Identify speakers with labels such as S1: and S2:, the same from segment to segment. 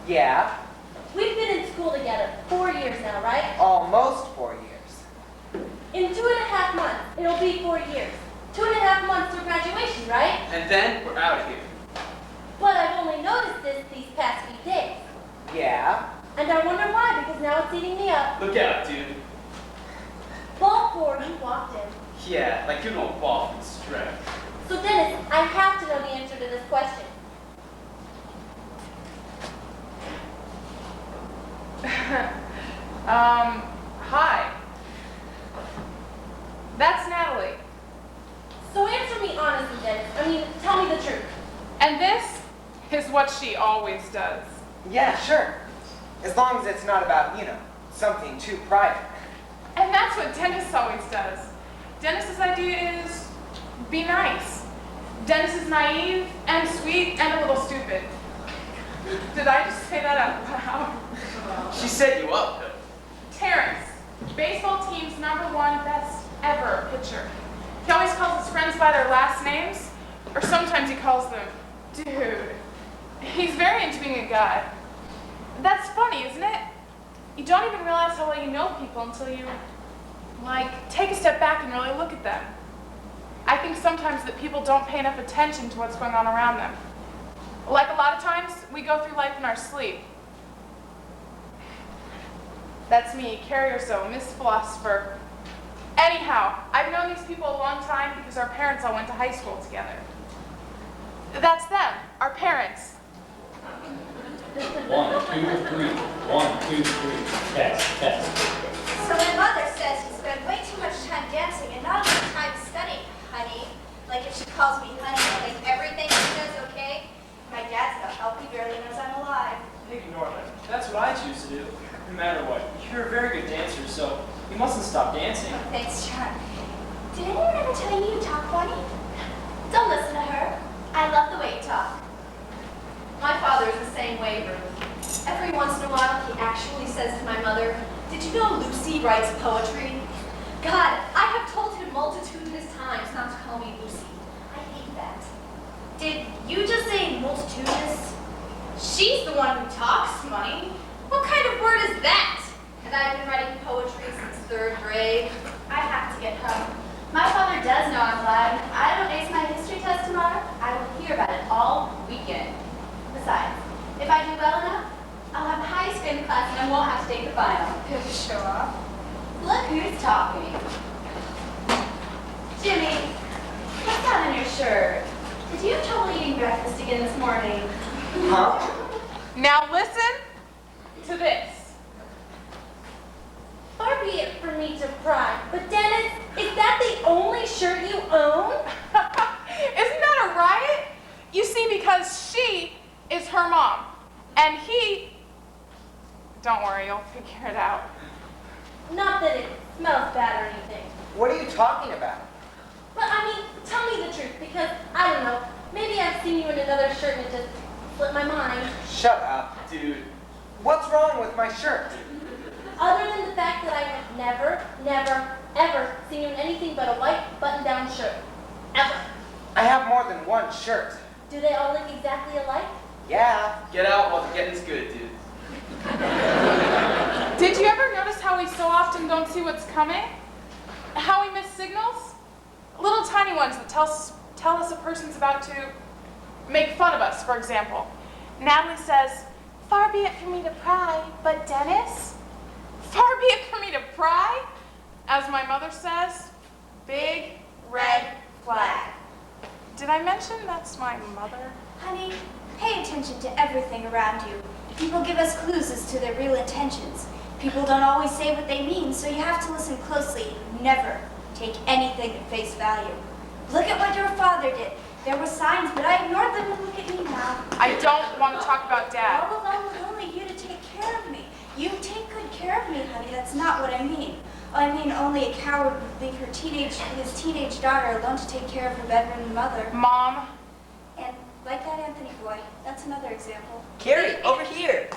S1: Yeah.
S2: We've been in school together 4 years now, right?
S1: Almost 4 years.
S2: In 2.5 months, it'll be 4 years. 2.5 months till graduation, right?
S3: And then we're out of here.
S2: But I've only noticed this these past few days.
S1: Yeah.
S2: And I wonder why, because now it's eating me up.
S3: Look out, dude.
S2: Ball 4, you walked in.
S3: Yeah, like you don't ball from stretch.
S2: So Dennis, I have to know the answer to this question.
S4: Hi. That's Natalie.
S2: So answer me honestly, Dennis. I mean, tell me the truth.
S4: And this is what she always does.
S1: Yeah, sure. As long as it's not about, something too private.
S4: And that's what Dennis always does. Dennis's idea is be nice. Dennis is naive and sweet and a little stupid. Did I just say that out loud?
S3: She set you up.
S4: Terrence, baseball team's #1 best ever pitcher. He always calls his friends by their last names, or sometimes he calls them dude. He's very into being a guy. That's funny, isn't it? You don't even realize how well you know people until you, take a step back and really look at them. I think sometimes that people don't pay enough attention to what's going on around them. Like a lot of times, we go through life in our sleep. That's me, Carrier So, Miss Philosopher. Anyhow, I've known these people a long time because our parents all went to high school together. That's them, our parents.
S5: 1, 2, 3. 1, 2, 3. Test.
S6: So my mother says you spend way too much time dancing and not enough time studying, honey. Like if she calls me honey, I think everything she does okay. My dad's no help, he barely knows I'm alive.
S7: Ignore that. That's what I choose to do. No matter what, you're a very good dancer, so you mustn't stop dancing.
S6: Oh, thanks, John. Did anyone ever tell you you talk funny? Don't listen to her. I love the way you talk.
S8: My father is the same way, Ruth. Every once in a while, he actually says to my mother, "Did you know Lucy writes poetry?" God, I have told him multitudinous times not to call me Lucy. I hate that.
S6: Did you just say multitudinous?
S8: She's the one who talks funny. What kind of word is that? And I've been writing poetry since 3rd grade.
S6: I have to get home. My father does know I'm glad. I don't ace my history test tomorrow. I will hear about it all weekend. Besides, if I do well enough, I'll have the highest grade in the class and I won't have to take the final.
S8: Show off.
S6: Look who's talking. Jimmy, what's that on your shirt? Did you have trouble eating breakfast again this morning?
S1: Huh?
S4: Now listen to this.
S2: Far be it from me to pry, but Dennis, is that the only shirt you own?
S4: Isn't that a riot? You see, because she is her mom, and he, don't worry, you'll figure it out.
S2: Not that it smells bad or anything.
S1: What are you talking about?
S2: But I mean, tell me the truth, because, I don't know, maybe I've seen you in another shirt and it just slipped my mind.
S1: Shut up.
S3: Dude.
S1: What's wrong with my shirt?
S2: Other than the fact that I have never, ever seen you in anything but a white button-down shirt. Ever.
S1: I have more than one shirt.
S2: Do they all look exactly alike?
S1: Yeah.
S3: Get out while the getting's good, dude.
S4: Did you ever notice how we so often don't see what's coming? How we miss signals? Little tiny ones that tell us a person's about to make fun of us, for example. Natalie says, "Far be it from me to pry, but Dennis?" Far be it from me to pry? As my mother says, big red flag. Did I mention that's my mother?
S6: Honey, pay attention to everything around you. People give us clues as to their real intentions. People don't always say what they mean, so you have to listen closely. Never take anything at face value. Look at what your father did. There were signs, but I ignored them, and look at me now.
S4: I don't want to talk about Dad.
S6: All alone with only you to take care of me. You take good care of me, honey. That's not what I mean. I mean, only a coward would leave his teenage daughter alone to take care of her bedridden mother.
S4: Mom.
S6: And like that Anthony boy, that's another example.
S1: Carrie, over here.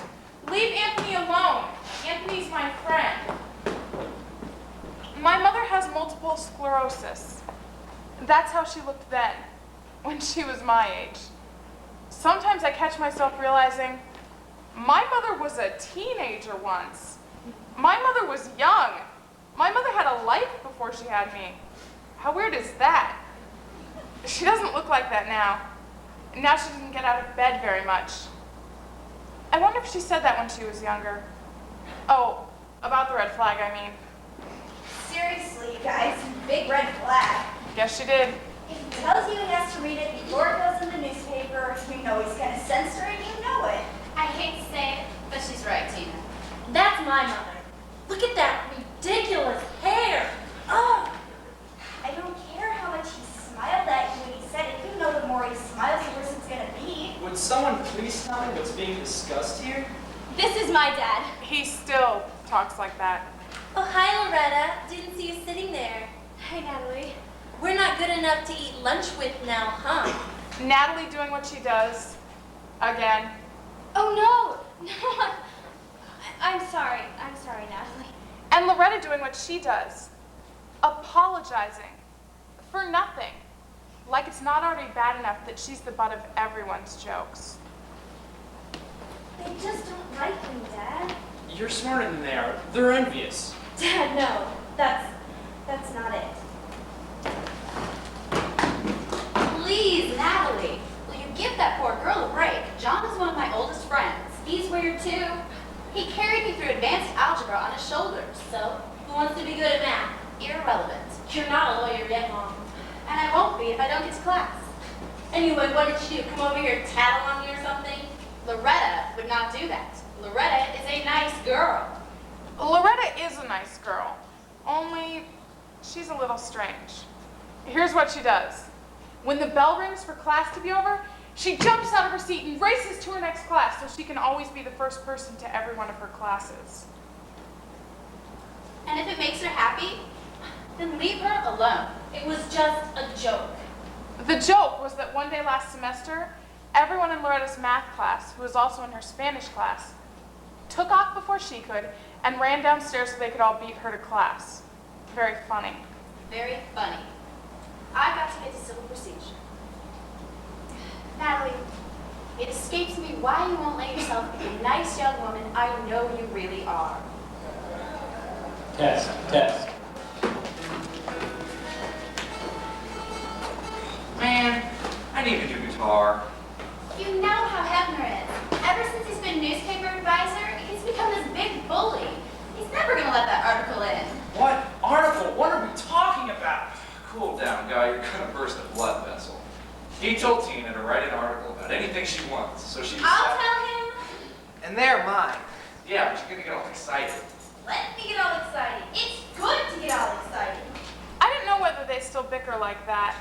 S4: Leave Anthony alone. Anthony's my friend. My mother has multiple sclerosis. That's how she looked then, when she was my age. Sometimes I catch myself realizing My mother was a teenager once. My mother was young. My mother had a life before she had me. How weird is that? She doesn't look like that now. Now she doesn't get out of bed very much. I wonder if she said that when she was younger. Oh, about the red flag, I mean.
S6: Seriously, you guys, big red flag.
S4: Guess she did.
S6: If he tells you he has to read it before it goes in the newspaper, you know he's gonna censor it, you know it.
S8: I hate to say it, but she's right, Tina.
S2: That's my mother. Look at that ridiculous hair.
S6: Oh, I don't care how much he smiled at you when he said it. You know the more he smiles, the worse it's gonna be.
S7: Would someone please tell me what's being discussed here?
S8: This is my dad.
S4: He still talks like that.
S2: Oh, hi, Loretta. Didn't see you sitting there.
S8: Hi, Natalie.
S2: We're not good enough to eat lunch with now, huh?
S4: Natalie doing what she does. Again.
S8: Oh, no. No, I'm sorry. I'm sorry, Natalie.
S4: And Loretta doing what she does. Apologizing. For nothing. Like it's not already bad enough that she's the butt of everyone's jokes.
S6: They just don't like me, Dad.
S7: You're smarter than they are. They're envious.
S6: Dad, no. That's not it.
S8: Please, Natalie. Will you give that poor girl a break? John is one of my oldest friends. He's weird too. He carried me through advanced algebra on his shoulders.
S2: So, who wants to be good at math?
S8: Irrelevant.
S2: You're not a lawyer yet, Mom.
S8: And I won't be if I don't get to class.
S2: Anyway, what did she do? Come over here and tattle on me or something?
S8: Loretta would not do that. Loretta is a nice girl.
S4: Loretta is a nice girl. Only she's a little strange. Here's what she does. When the bell rings for class to be over, she jumps out of her seat and races to her next class so she can always be the first person to every one of her classes.
S8: And if it makes her happy, then leave her alone.
S2: It was just a joke.
S4: The joke was that one day last semester, everyone in Loretta's math class, who was also in her Spanish class, took off before she could and ran downstairs so they could all beat her to class. Very funny.
S8: Very funny. I've got to get to civil procedure. Natalie, it escapes me why you won't let yourself be the nice young woman I know you really are.
S5: Test, test.
S9: Man, I need to do guitar.
S8: You know how Hefner is. Ever since he's been newspaper advisor, he's become this big bully. He's never gonna let that article in.
S9: What article? What are we talking about? Cool down, guy. You're gonna burst a blood vessel. He told Tina to write an article about anything she wants, so she
S8: I'll
S9: decided.
S8: tell him.
S1: And they're mine.
S9: Yeah, but you're gonna get all excited.
S8: Let me get all excited. It's good to get all excited.
S4: I didn't know whether they still bicker like that.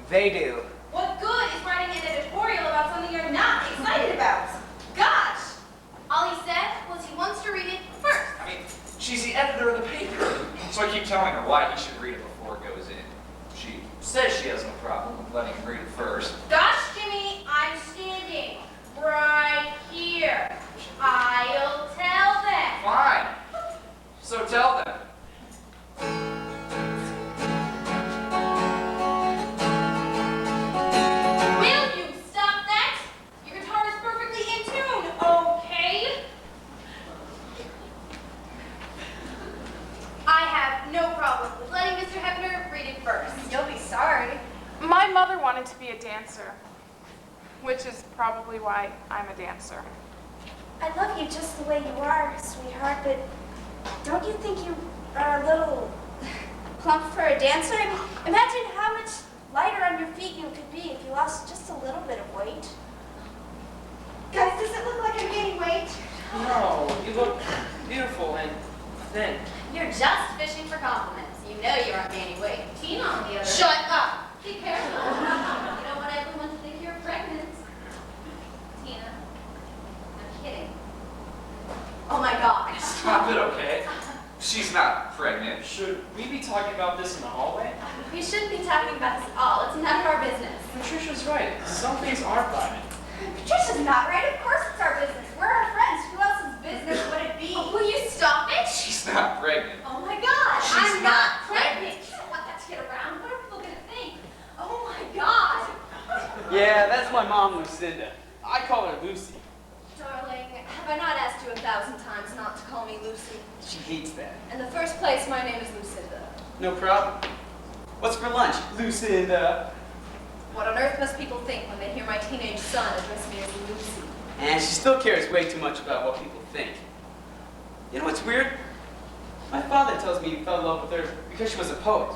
S1: They do.
S8: What good is writing an editorial about something you're not excited about? Gosh! All he said was he wants to read it first.
S9: I mean, she's the editor of the paper, so I keep telling her why he should read it before it goes in. She says she has no problem with letting him read it first.
S8: Gosh, Jimmy, I'm standing right here. I'll tell them.
S9: Fine. So tell them.
S8: Will you stop that? Your guitar is perfectly in tune, okay? I have no problem with letting Mr. Hefner read it first.
S6: You'll be sorry.
S4: My mother wanted to be a dancer, which is probably why I'm a dancer.
S6: I love you just the way you are, sweetheart, but don't you think you are a little plump for a dancer? I mean, imagine how much lighter on your feet you could be if you lost just a little bit of weight. Guys, does it look like I'm gaining weight?
S7: No, you look beautiful and thin.
S8: You're just fishing for compliments. You know you aren't gaining weight. Tina, on the other.
S2: Shut up!
S8: Be careful. You don't want everyone to think you're pregnant. Tina, I'm kidding. Oh my gosh.
S9: Stop it, okay? She's not pregnant.
S7: Should we be talking about this in the hallway?
S8: We shouldn't be talking about this at all. It's none of our business.
S7: Patricia's right. Some things are private.
S6: Patricia's not right. Of course it's our business. We're our friends. Who else's business would it be?
S8: Oh, will you stop it?
S9: She's not pregnant.
S8: Oh my gosh.
S9: She's
S8: I'm not pregnant. You don't want that to get around. What are people going to think? Oh my god.
S3: Yeah, that's my mom, Lucinda. I call her Lucy.
S8: Darling,
S3: She hates that.
S8: In the first place, my name is Lucinda.
S3: No problem. What's for lunch, Lucinda?
S8: What on earth must people think when they hear my teenage son address me as Lucy?
S3: And she still cares way too much about what people think. You know what's weird? My father tells me he fell in love with her because she was a poet.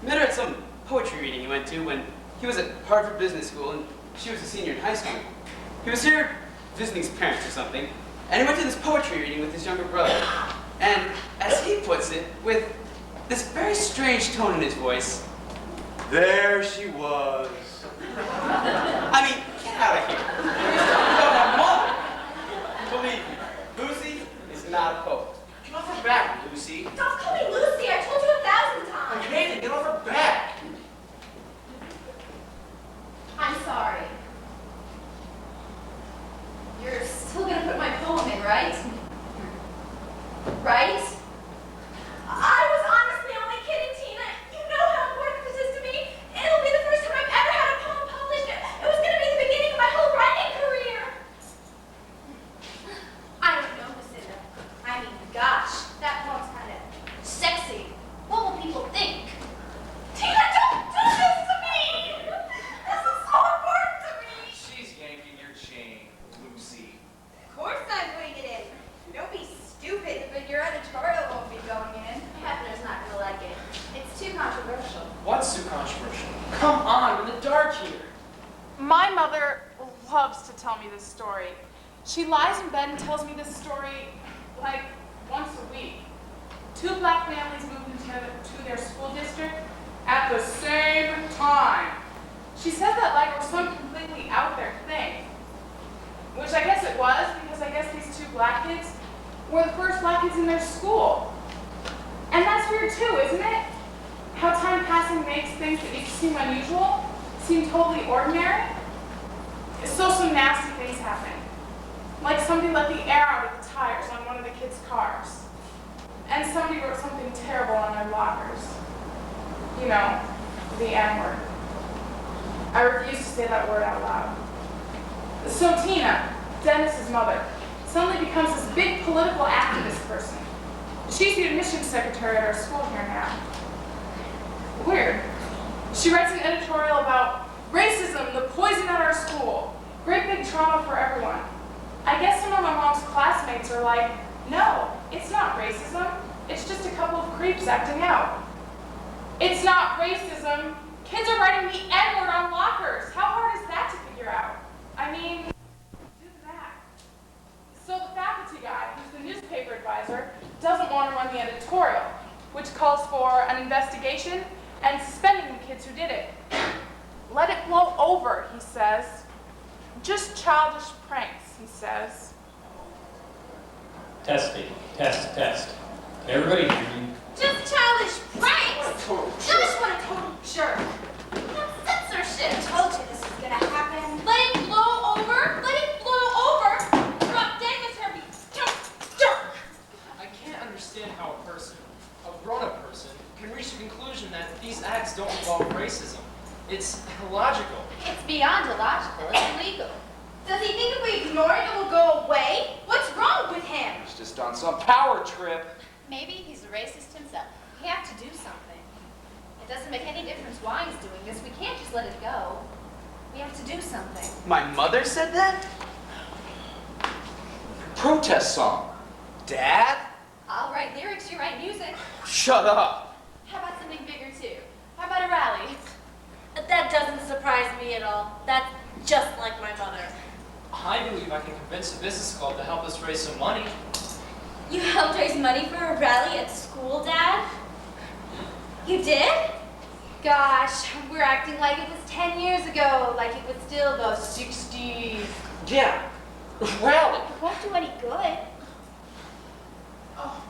S3: He met her at some poetry reading he went to when he was at Harvard Business School and she was a senior in high school. He was here visiting his parents or something, and he went to this poetry reading with his younger brother. And as he puts it, with this very strange tone in his voice, there she was. I mean, get out of here. You're talking about my mother. Believe me, Lucy is not a poet.
S9: Get off her back, Lucy.
S8: Stop calling me Lucy! I told you 1,000
S9: I
S8: times!
S9: hate it. Get off her back.
S8: I'm sorry. You're still gonna put my poem in, right? Right? I was honestly only kidding, Tina. You know how important this is to me. It'll be the first time I've ever had a poem published. It was gonna be the beginning of my whole writing career. I don't know, Lucinda. I mean, gosh, that poem's kind of sexy. What will people think? Tina, don't do this to me! This is so important to me!
S9: She's yanking your chain, Lucy.
S6: Of course I'm putting it in. Don't be stupid, but your editorial won't be going in.
S2: Hefner's not gonna like it. It's too controversial.
S7: What's so controversial? Come on, we're in the dark here.
S4: My mother loves to tell me this story. She lies in bed and tells me this story like once a week. 2 black families moved into their school district at the same time. She says that like it was some completely out there thing. Which I guess it was, because I guess these 2 black kids were the first black kids in their school. And that's weird too, isn't it? How time passing makes things that used to seem unusual seem totally ordinary. So some nasty things happen. Like somebody let the air out of the tires on one of the kids' cars. And somebody wrote something terrible on their lockers. You know, the N-word. I refuse to say that word out loud. So Tina, Dennis's mother, suddenly becomes this big political activist person. She's the admissions secretary at our school here now. Weird. She writes an editorial about racism, the poison at our school. Great big trauma for everyone. I guess some of my mom's classmates are like, no, it's not racism. It's just a couple of creeps acting out. It's not racism. Kids are writing the N-word on lockers. How hard is that to figure out? I mean, do that. So the faculty guy, who's the newspaper advisor, doesn't want to run the editorial, which calls for an investigation and suspending the kids who did it. Let it blow over, he says. Just childish pranks, he says.
S5: Testing. Test, test. Can everybody hear me?
S6: Just childish pranks?
S9: Total
S6: Just what a total jerk. That's censorship. I told you this was gonna happen. Let it blow over. Let it blow over. Drop dead with her, jerk.
S7: I can't understand how a person, a grown-up person, can reach the conclusion that these acts don't involve racism. It's illogical.
S6: It's beyond illogical. It's illegal. Does he think if we ignore it, it will go away? What's wrong with him?
S9: He's just on some power trip.
S8: Maybe he's a racist himself. We have to do something. It doesn't make any difference why he's doing this. We can't just let it go. We have to do something.
S3: My mother said that?
S9: Protest song.
S3: Dad?
S8: I'll write lyrics, you write music.
S3: Shut up.
S8: How about something bigger too? How about a rally?
S2: That doesn't surprise me at all. That's just like my mother.
S7: I believe I can convince the business club to help us raise some money.
S6: You helped raise money for a rally at school, Dad? You did? Gosh, we're acting like it was 10 years ago, like it was still the 60s.
S9: Yeah. Rally.
S6: It won't do any good.
S4: Oh,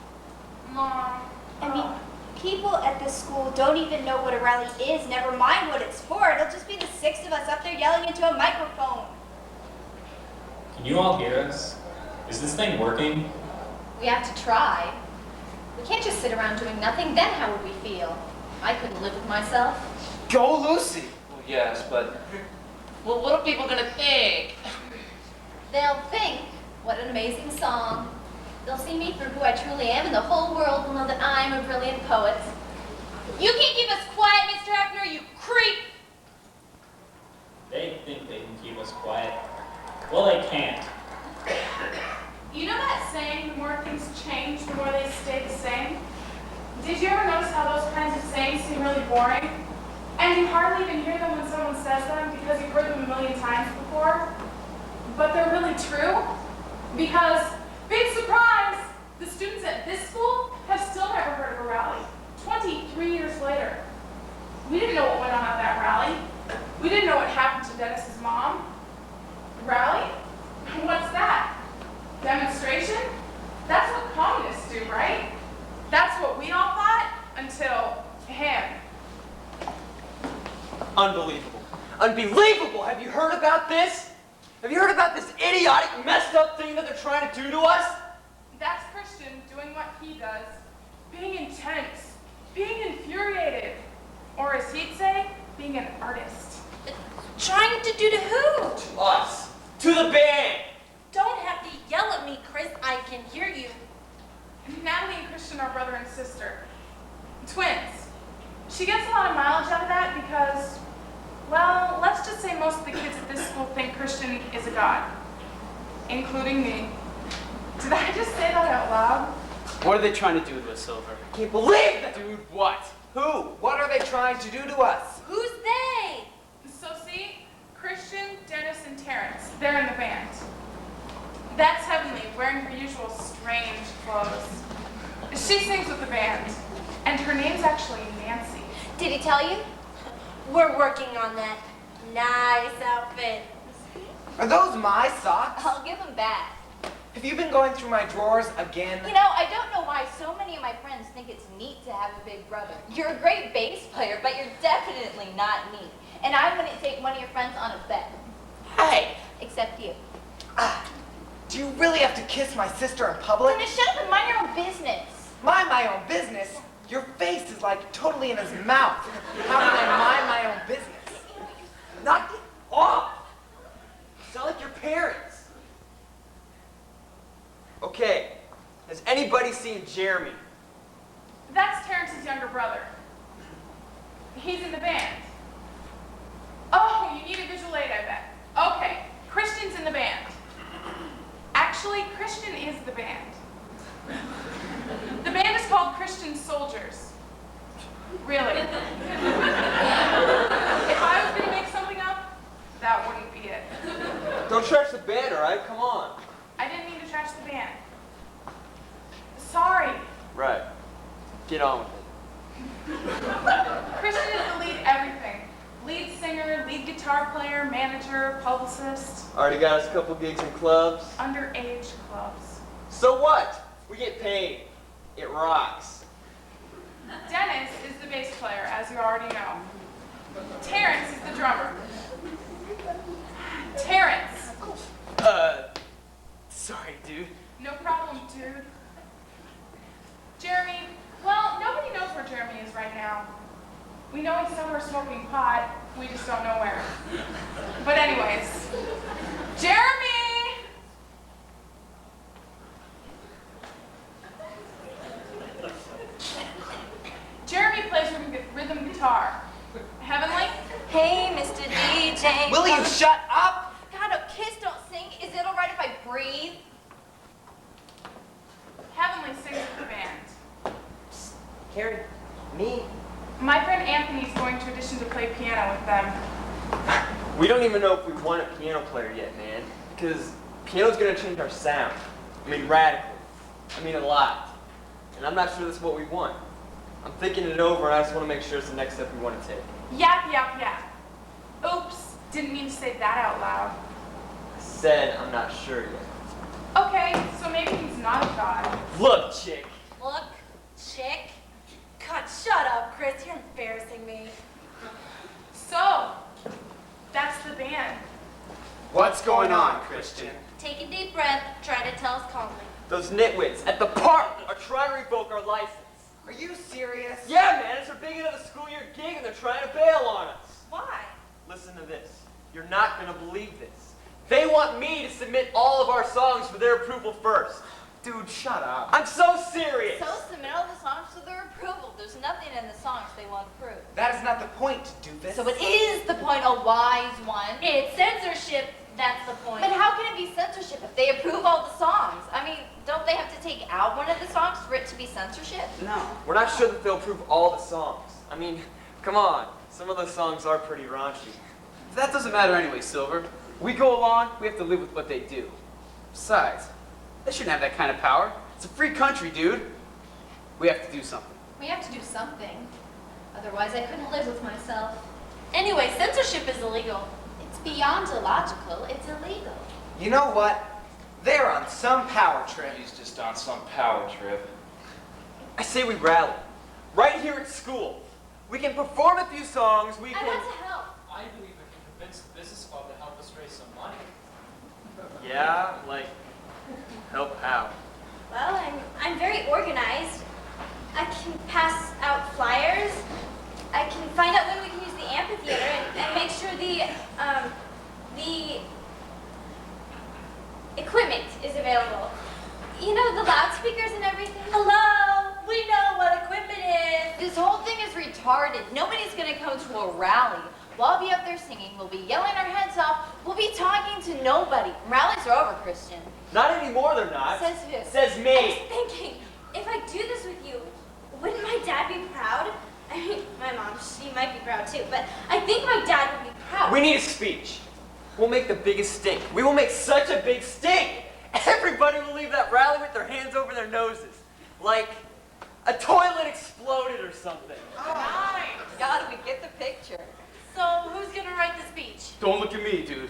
S4: Mom.
S6: I mean, people at this school don't even know what a rally is, never mind what it's for. It'll just be the 6 of us up there yelling into a microphone.
S5: Can you all hear us? Is this thing working?
S8: We have to try. We can't just sit around doing nothing, then how would we feel? I couldn't live with myself.
S3: Go, Lucy.
S9: Well, yes, but
S10: Well, what are people gonna think?
S8: They'll think, what an amazing song.
S2: They'll see me for who I truly am, and the whole world will know that I'm a brilliant poet. You can't keep us quiet, Mr. Hefner, you creep!
S5: They think they can keep us quiet. Well, they can't.
S4: You know that saying, the more things change, the more they stay the same? Did you ever notice how those kinds of sayings seem really boring? And you hardly even hear them when someone says them because you've heard them a million times before? But they're really true? Because, big surprise, the students at this school have still never heard of a rally, 23 years later. We didn't know what went on at that rally. We didn't know what happened to Dennis's mom. Rally? What's that? Demonstration? That's what communists do, right? That's what we all thought until him.
S10: Unbelievable. Unbelievable! Have you heard about this? Have you heard about this idiotic, messed up thing that they're trying to do to us?
S4: That's Christian doing what he does. Being intense. Being infuriated. Or as he'd say, being an artist.
S2: Trying to do to who?
S10: To us. To the band!
S2: Don't have to yell at me, Chris. I can hear you.
S4: Natalie and Christian are brother and sister. Twins. She gets a lot of mileage out of that because, well, let's just say most of the kids at this school think Christian is a god. Including me. Did I just say that out loud?
S3: What are they trying to do to us, Silver?
S10: I can't believe that!
S3: Dude, what?
S1: Who? What are they trying to do to us?
S2: Who's they?
S4: So see, Christian, Dennis, and Terrence, they're in the band. That's Heavenly, wearing her usual strange clothes. She sings with the band, and her name's actually Nancy.
S2: Did he tell you? We're working on that nice outfit.
S1: Are those my socks?
S11: I'll give them back.
S1: Have you been going through my drawers again?
S11: You know, I don't know why so many of my friends think it's neat to have a big brother. You're a great bass player, but you're definitely not neat. And I wouldn't take one of your friends on a bet.
S1: Hey!
S11: Except you.
S1: Do you really have to kiss my sister in public?
S11: Then just shut up and mind your own business.
S1: Mind my own business? Your face is like totally in his mouth. How can I mind my own business? Knock it off! You sound like your parents.
S10: Okay, has anybody seen Jeremy?
S4: That's Terrence's younger brother. He's in the band. Oh, you need a visual aid, I bet. Okay, Christian's in the band. Actually, Christian is the band. The band is called Christian Soldiers. Really. If I was going to make something up, that wouldn't be it.
S10: Don't trash the band, alright? Come on.
S4: I didn't mean to trash the band. Sorry.
S10: Right. Get on with it.
S4: Christian is the lead everything. Lead singer, lead guitar player, manager, publicist.
S10: Already got us a couple gigs in clubs.
S4: Underage clubs.
S10: So what? We get paid. It rocks.
S4: Dennis is the bass player, as you already know. Terrence is the drummer. Terrence.
S10: Sorry, dude.
S4: No problem, dude. Jeremy, well, nobody knows where Jeremy is right now. We know he's somewhere smoking pot, we just don't know where. But anyways, Jeremy! Jeremy plays rhythm guitar. Heavenly?
S11: Hey, Mr. DJ.
S1: Will you shut up?
S11: God, a kiss, don't sing. Is it all right if I breathe?
S4: Heavenly sings with the band.
S1: Carrie, me?
S4: My friend Anthony's going to audition to play piano with them.
S10: We don't even know if we want a piano player yet, man. Because piano's gonna change our sound. I mean, radically. I mean, a lot. And I'm not sure that's what we want. I'm thinking it over, and I just want to make sure it's the next step we want to take.
S4: Yap, yap, yap. Oops, didn't mean to say that out loud.
S10: I said I'm not sure yet.
S4: Okay, so maybe he's not a god.
S10: Look, chick.
S2: Look, chick. God, shut up, Chris. You're embarrassing me.
S4: So, that's the band.
S1: What's going on, Christian?
S2: Take a deep breath. Try to tell us calmly.
S10: Those nitwits at the park are trying to revoke our license.
S1: Are you serious?
S10: Yeah, man, it's our big end of the school year gig, and they're trying to bail on us.
S2: Why?
S10: Listen to this. You're not gonna believe this. They want me to submit all of our songs for their approval first.
S1: Dude, shut up.
S10: I'm so serious.
S11: So submit all the songs to their approval. There's nothing in the songs they won't approve.
S1: That is not the point, doofus.
S11: So it is the point, a wise one.
S2: It's censorship, that's the point.
S11: But how can it be censorship if they approve all the songs? I mean, don't they have to take out one of the songs for it to be censorship?
S3: No.
S10: We're not sure that they'll approve all the songs. I mean, come on. Some of the songs are pretty raunchy.
S3: That doesn't matter anyway, Silver. We go along, we have to live with what they do. Besides, they shouldn't have that kind of power. It's a free country, dude. We have to do something.
S8: We have to do something. Otherwise, I couldn't live with myself.
S2: Anyway, censorship is illegal.
S8: It's beyond illogical. It's illegal.
S1: You know what? They're on some power trip.
S9: He's just on some power trip.
S10: I say we rally. Right here at school. We can perform a few songs, we
S8: I
S10: can...
S8: want to help.
S7: I believe we can convince the business club to help us raise some money.
S10: Yeah, like, help out.
S6: Well, I'm very organized. I can pass out flyers. I can find out when we can use the amphitheater and make sure the equipment is available. You know, the loudspeakers and everything.
S2: Hello, we know what equipment is.
S11: This whole thing is retarded. Nobody's gonna come to a rally. We'll all be up there singing. We'll be yelling our heads off. We'll be talking to nobody. Rallies are over, Christian.
S10: Not anymore, they're not.
S11: Says who?
S10: Says
S6: I
S10: me.
S6: was thinking, if I do this with you, wouldn't my dad be proud? I mean, my mom, she might be proud too, but I think my dad would be proud.
S10: We need a speech. We'll make the biggest stink. We will make such a big stink. Everybody will leave that rally with their hands over their noses. Like a toilet exploded or something.
S11: God, we get the picture.
S2: So who's gonna write the speech?
S3: Don't look at me, dude.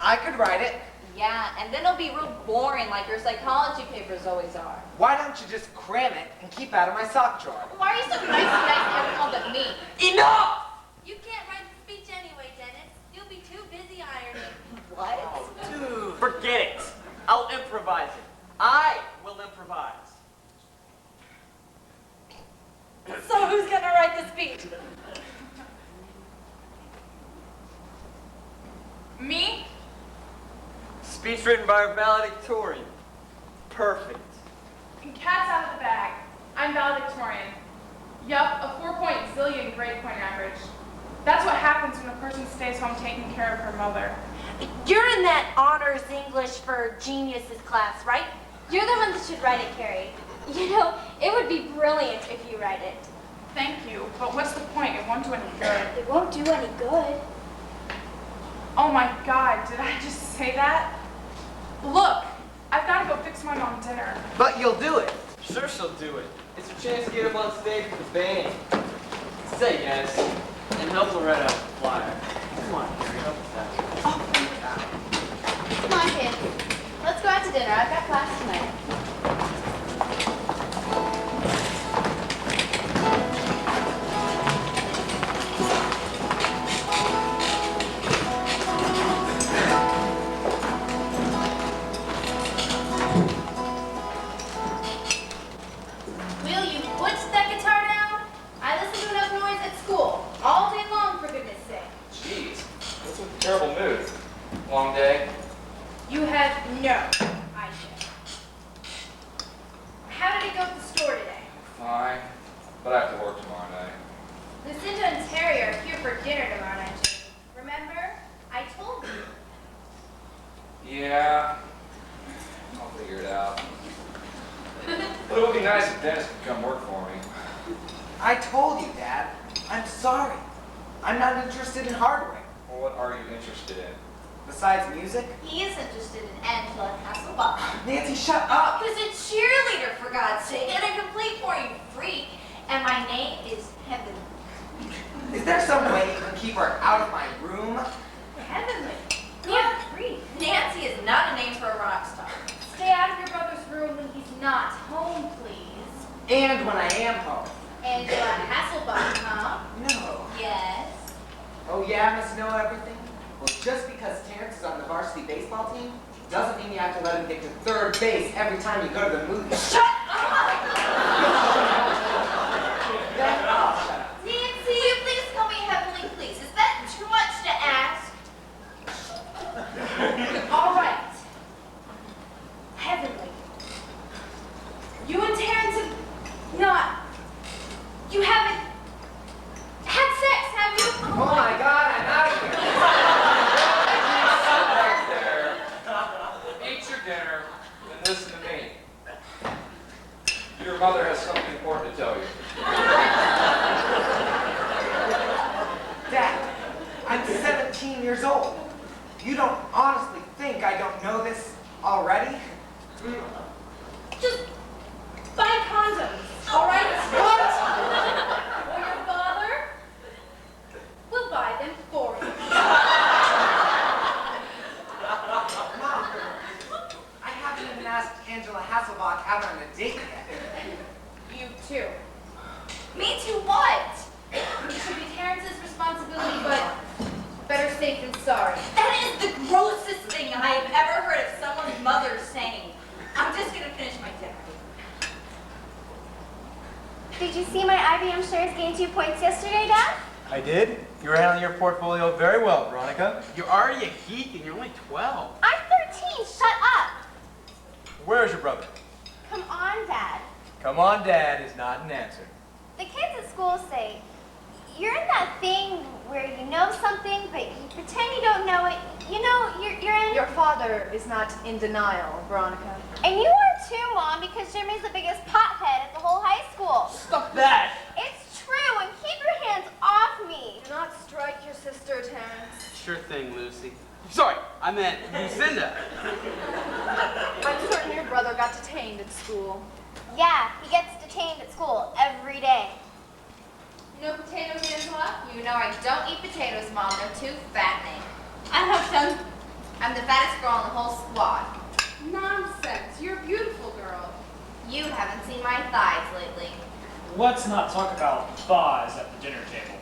S1: I could write it.
S11: Yeah, and then it'll be real boring like your psychology papers always are.
S1: Why don't you just cram it and keep out of my sock drawer?
S11: Why are you so nice to everyone but me?
S10: Enough!
S2: You can't write the speech anyway, Dennis. You'll be too busy ironing.
S11: What?
S10: Dude, forget it. I'll improvise it. I will improvise.
S2: So who's gonna write the speech?
S4: Me?
S10: Speech written by our valedictorian. Perfect.
S4: Cat's out of the bag. I'm valedictorian. Yup, a 4-point zillion grade point average. That's what happens when a person stays home taking care of her mother.
S2: You're in that honors English for geniuses class, right?
S6: You're the one that should write it, Carrie. You know, it would be brilliant if you write it.
S4: Thank you, but what's the point? It won't do any good.
S6: It won't do any good.
S4: Oh my God, did I just say that? Look, I've got to go fix my mom dinner.
S1: But you'll do it.
S10: Sure she'll do it. It's her chance to get up on stage with the band. Say yes, and help her write out the flyer. Come on, Carrie, help us out.
S11: Come on, kid. Let's go out to dinner. I've got class tonight.
S2: Will you put that guitar down? I listen to enough noise at school all day long, for goodness sake.
S9: Jeez, what's with the terrible mood? Long day?
S2: You have no idea. How did it go at the store today?
S9: Fine, but I have to work tomorrow night.
S2: Lucinda and Terry are here for dinner tomorrow night, Jimmy. Remember? I told you.
S9: Yeah, I'll figure it out. But it would be nice if Dennis could come work for me.
S1: I told you, Dad. I'm sorry. I'm not interested in hardware.
S9: Well, what are you interested in?
S1: Besides music?
S11: He is interested in Angela Hasselbach.
S1: Nancy, shut up!
S11: Who's a cheerleader, for God's sake, and a complete boring freak. And my name is Heaven.
S1: Is there some way you can keep her out of my room?
S11: Heavenly. Good grief. Nancy is not a name for a rock star.
S2: Stay out of your brother's room when he's not home, please.
S1: And when I am home.
S11: Angela Hasselbach, huh?
S1: No.
S11: Yes.
S1: Oh yeah, I must know everything? Well, just because Terrence is on the varsity baseball team doesn't mean you have to let him get to third base every time you go to the movies.
S11: Shut up!
S1: Then I'll shut up.
S11: Nancy, will you please call me Heavenly, please? Is that too much to ask?
S2: All right. Heavenly.
S9: Your mother has something important to tell you.
S1: Dad, I'm 17 years old. You don't honestly think I don't know this already?
S2: Just buy condoms, all right? What? Or your father will buy them for you.
S1: Mom, I haven't even asked Angela Hasselbach out on a date yet.
S4: You too.
S11: Me too what? It should be Terrence's responsibility, but better safe than sorry. That is the grossest thing I have ever heard of someone's mother saying. I'm just gonna finish my dinner.
S6: Did you see my IBM shares gain 2 points yesterday, Dad?
S12: I did. You were handling your portfolio very well, Veronica.
S3: You're already a geek and you're only 12.
S6: I'm 13. Shut up.
S12: Where is your brother?
S6: Come on, Dad.
S12: Come on, Dad is not an answer.
S6: The kids at school say, you're in that thing where you know something, but you pretend you don't know it. You know, you're in...
S8: Your father is not in denial, Veronica.
S6: And you are too, Mom, because Jimmy's the biggest pothead at the whole high school.
S3: Stop that!
S6: It's true, and keep your hands off me.
S8: Do not strike your sister, Terrence.
S3: Sure thing, Lucy. Sorry, I meant Lucinda.
S8: I'm certain your brother got detained at school.
S6: Yeah, he gets detained at school every day.
S11: No potatoes, Angela? You know I don't eat potatoes, Mom. They're too fattening. I have some. I'm the fattest girl in the whole squad.
S4: Nonsense. You're a beautiful girl.
S11: You haven't seen my thighs lately.
S5: Let's not talk about thighs at the dinner table.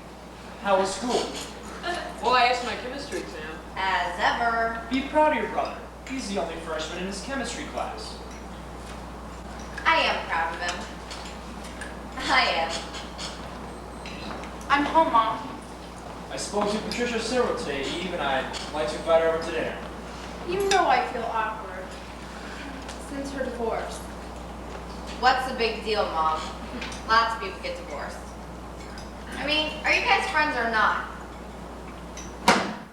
S5: How was school?
S3: Well, I asked my chemistry exam.
S11: As ever.
S5: Be proud of your brother. He's the only freshman in his chemistry class.
S11: I am proud of him. I am.
S4: I'm home, Mom.
S5: I spoke to Patricia Cyril today, Eve, and I'd like to invite her over to dinner.
S4: You know I feel awkward. Since her divorce.
S11: What's the big deal, Mom? Lots of people get divorced. I mean, are you guys friends or not?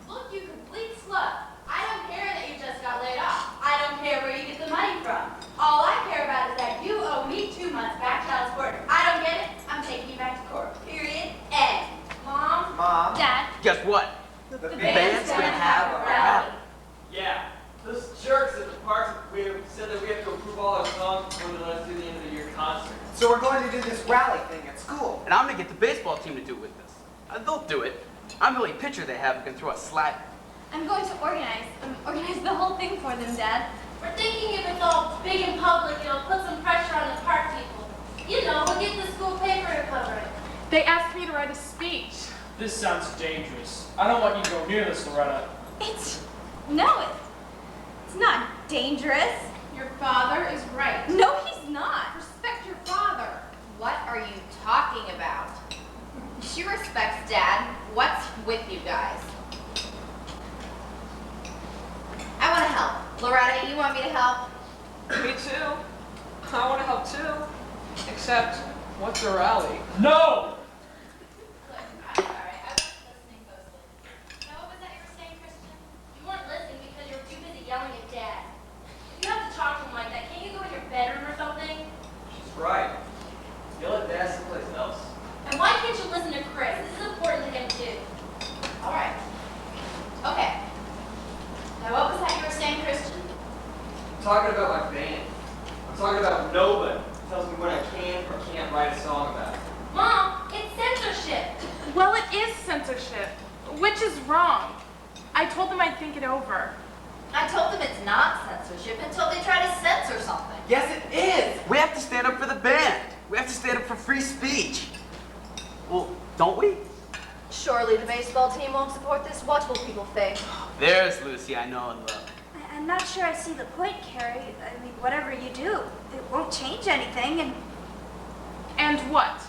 S11: Look, you complete slut. I don't care that you just got laid off. I don't care where you get the money from. All I care about is that you owe me 2 months back child support. I don't get it. I'm taking you back to court. Period. End. Mom?
S1: Mom?
S6: Dad,
S3: Guess what?
S1: The
S11: band's gonna have a rally.
S10: Yeah, those jerks at the parks said that we have to approve all our songs before they let us do the end of the year concert.
S1: So we're going to do this rally thing at school.
S3: And I'm gonna get the baseball team to do it with us. They'll do it. I'm the only pitcher they have who can throw a slider.
S6: I'm going to organize the whole thing for them, Dad.
S2: We're thinking if it's all big and public, it'll put some pressure on the park people. You know, we'll get the school paper to cover it.
S4: They asked me to write a speech.
S5: This sounds dangerous. I don't want you to go near this, Loretta.
S6: It's not dangerous.
S4: Your father is right.
S6: No, he's not.
S4: Respect your father.
S11: What are you talking about? She respects Dad. What's with you guys? I want to help. Loretta, you want me to help?
S13: Me too. I want to help too. Except, what's a rally?
S5: No!
S2: Look, I'm sorry. I wasn't listening closely. Now, what was that you were saying, Christian? You weren't listening because you were too busy yelling at Dad. If you have to talk to him like that, can't you go in your bedroom or something?
S10: She's right. Yell at Dad someplace else.
S2: And why can't you listen to Chris? This is important to him, too.
S11: All right. Okay.
S2: Now, what was that you were saying, Christian?
S10: I'm talking about my band. I'm talking about nobody tells me what I can or can't write a song about.
S2: Mom, it's censorship.
S4: Well, it is censorship, which is wrong. I told them I'd think it over.
S11: I told them it's not censorship until they try to censor something.
S1: Yes, it is.
S3: We have to stand up for the band. We have to stand up for free speech. Well, don't we?
S8: Surely the baseball team won't support this. What will people think?
S3: There's Lucy I know and love.
S6: I'm not sure I see the point, Carrie. I mean, whatever you do, it won't change anything, and
S4: And what?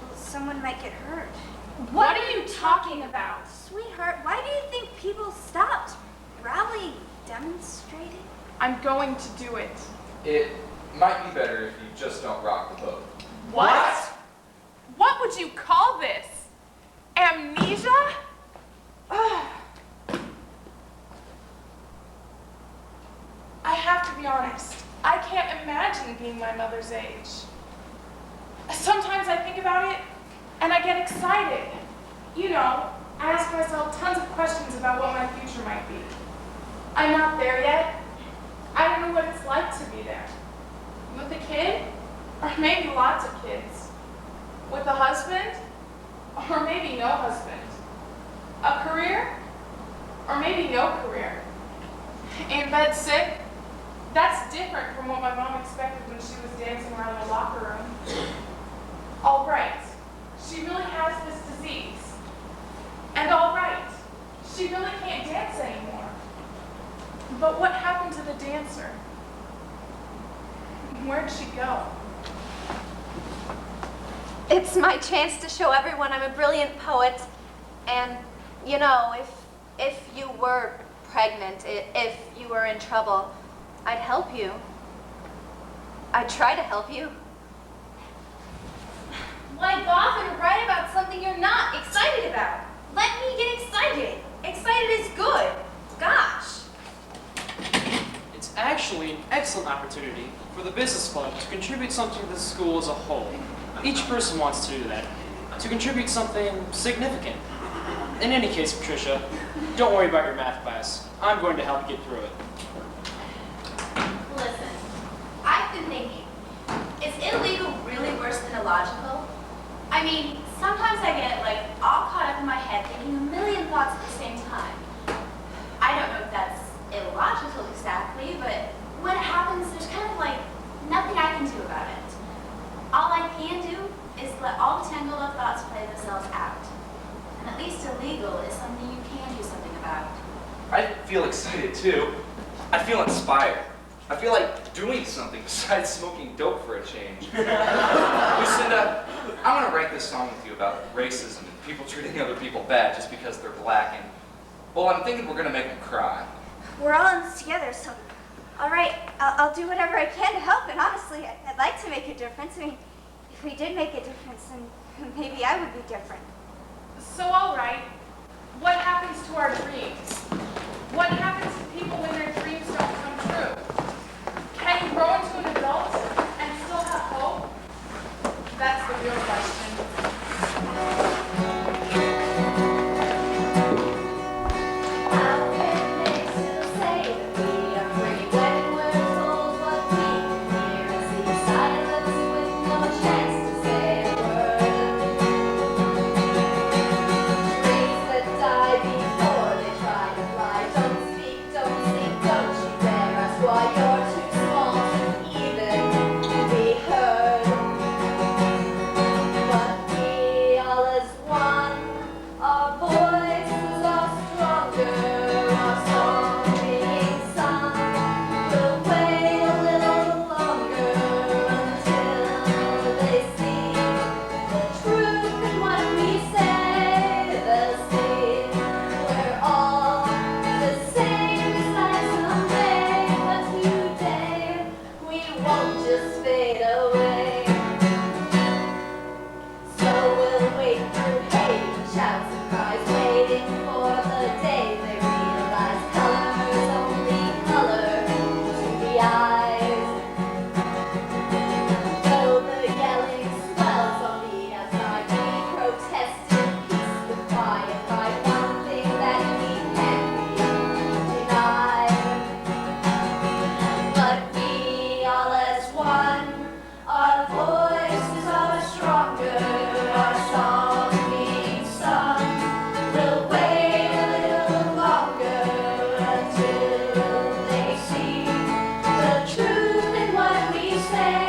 S6: well, someone might get hurt.
S4: What are you talking about?
S6: Sweetheart, why do you think people stopped rallying, demonstrating?
S4: I'm going to do it.
S9: It might be better if you just don't rock the boat.
S4: What? What would you call this? Amnesia? Ugh. I have to be honest. I can't imagine being my mother's age. Sometimes I think about it and I get excited. You know, I ask myself tons of questions about what my future might be. I'm not there yet. I don't know what it's like to be there. With a kid, or maybe lots of kids. With a husband, or maybe no husband. A career, or maybe no career. In bed sick, that's different from what my mom expected when she was dancing around the locker room. All right, she really has this disease. And all right, she really can't dance anymore. But what happened to the dancer? Where'd she go?
S8: It's my chance to show everyone I'm a brilliant poet. And, you know, if you were pregnant, if you were in trouble, I'd help you. I'd try to help you.
S6: Why bother to write about something you're not excited about? Let me get excited. Excited is good. Gosh.
S7: It's actually an excellent opportunity for the business club to contribute something to the school as a whole. Each person wants to do that, to contribute something significant. In any case, Patricia, don't worry about your math class. I'm going to help you get through it.
S11: Listen, I've been thinking, is illegal really worse than illogical? I mean, sometimes I get like all caught up in my head thinking a million thoughts at the same time. I don't know if that's illogical exactly, but when it happens, there's kind of like nothing I can do about it. All I can do is let all the tangled up thoughts play themselves out. And at least illegal is something you can do something about.
S9: I feel excited too. I feel inspired. I feel like doing something besides smoking dope for a change. Lucinda, I want to write this song with you about racism and people treating other people bad just because they're black. And, well, I'm thinking we're going to make them cry.
S6: We're all in this together, so all right, I'll do whatever I can to help. And honestly, I'd like to make a difference. I mean, if we did make a difference, then maybe I would be different.
S4: So all right, what happens to our dreams? What happens to people when their dreams don't come true? Can you grow into an adult and still have hope? That's the real question.
S8: How can they still say that we are free when we're told what we can hear and see? Silence with no chance to say a word. Trees that die before they try to fly. Don't speak, don't sing, don't you dare ask why you're too small to even be heard. But we all as one, our voices are stronger, our song being sung. We'll wait a little longer until they see the truth in what we say. They'll see we're all the same size someday, but today we won't just fade away. So we'll wait through hate, shouts and cries, waiting for the day they realize color's only color to the eyes. Though the yelling swells on the outside, we protest in peace with quiet pride. One thing that we can't be denied. But we all as one, our voices are stronger, our song being sung. We'll wait a little longer until they see the truth in what we say.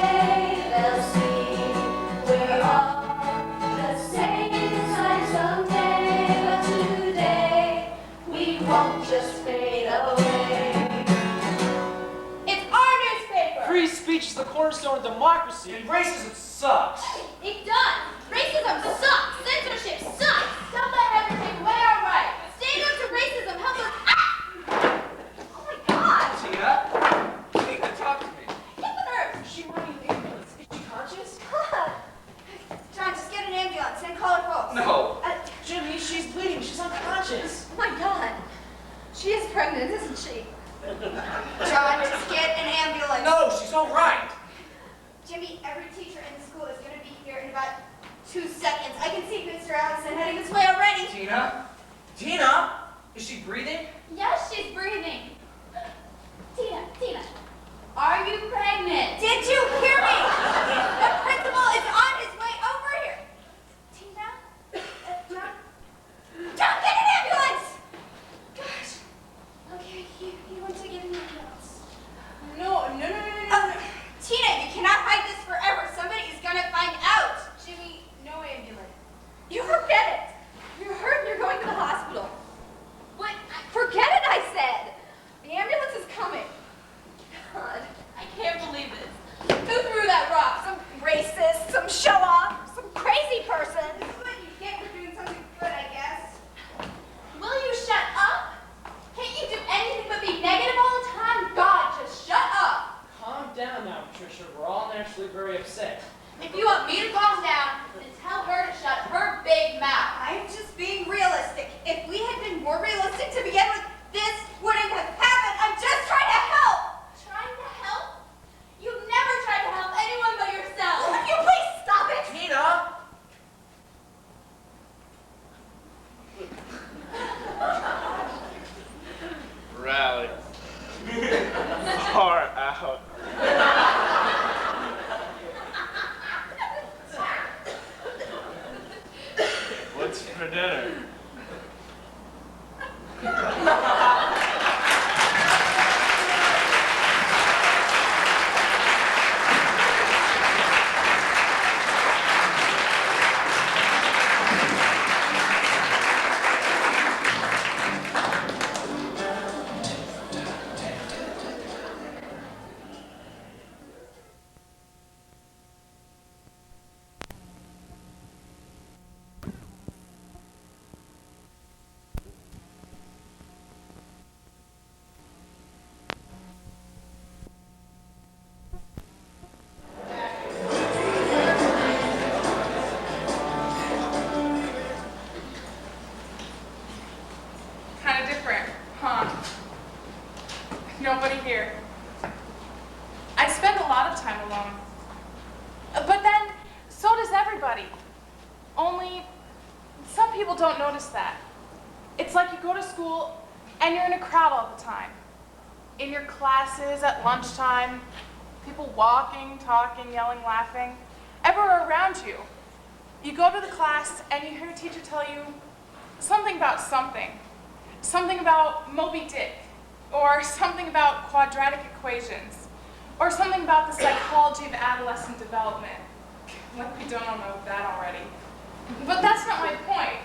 S8: They'll see we're all the same inside someday, but today we won't just fade away.
S11: It's our newspaper!
S7: Free speech is the cornerstone of democracy.
S9: And racism sucks.
S11: It does! Racism sucks! Censorship sucks! Don't let ever take away our rights! Stand up to racism! Help us! Ah! Oh my god!
S9: Tina, you need to talk to me.
S11: Get with her!
S4: She might need an ambulance. Is she conscious?
S6: John, just get an ambulance and call her folks.
S9: No.
S4: Jimmy, she's bleeding. She's unconscious.
S8: Oh my God. She is pregnant, isn't she?
S6: John, just get an ambulance. ambulance.
S9: No, she's all right.
S6: Jimmy, every teacher in the school is going to be here in about 2 seconds. I can see Mr. Allison heading this way already.
S9: Tina? Tina? Is she breathing?
S2: Yes, she's breathing. Tina, are you pregnant?
S6: Did you hear me? The principal is on his way over here. Tina? John, get an ambulance! Gosh. Okay, you want to get an ambulance.
S8: No.
S6: Tina, you cannot hide this forever. Somebody is going to find out.
S8: Jimmy, no ambulance. You forget it. You're hurt and you're going to the hospital.
S2: What?
S8: Forget it, I said. The ambulance is coming. God,
S2: I can't believe this.
S8: who threw that rock?
S6: Some racist, some show-off, some crazy person. This is what you get for doing something good, I guess.
S2: Will you shut up? Can't you do anything but be negative all the time? God, just shut up.
S7: Calm down now, Patricia. We're all naturally very upset.
S2: If you want me to calm down, then tell her to shut her big mouth.
S6: I'm just being realistic. If we had been more realistic to begin with, this wouldn't have happened. I'm just trying to help.
S2: Trying to help? You've never tried to help anyone but yourself.
S6: Would you please stop it?
S9: Tina?
S12: Rally. Far out. What's for dinner?
S4: Kind of different, huh? Nobody here. I spend a lot of time alone. But then, so does everybody. Only, some people don't notice that. It's like you go to school and you're in a crowd all the time. In your classes, at lunchtime, people walking, talking, yelling, laughing, everywhere around you. You go to the class and you hear a teacher tell you something about something. Something about Moby Dick, or something about quadratic equations, or something about the psychology of adolescent development. Like we don't all know that already. But that's not my point.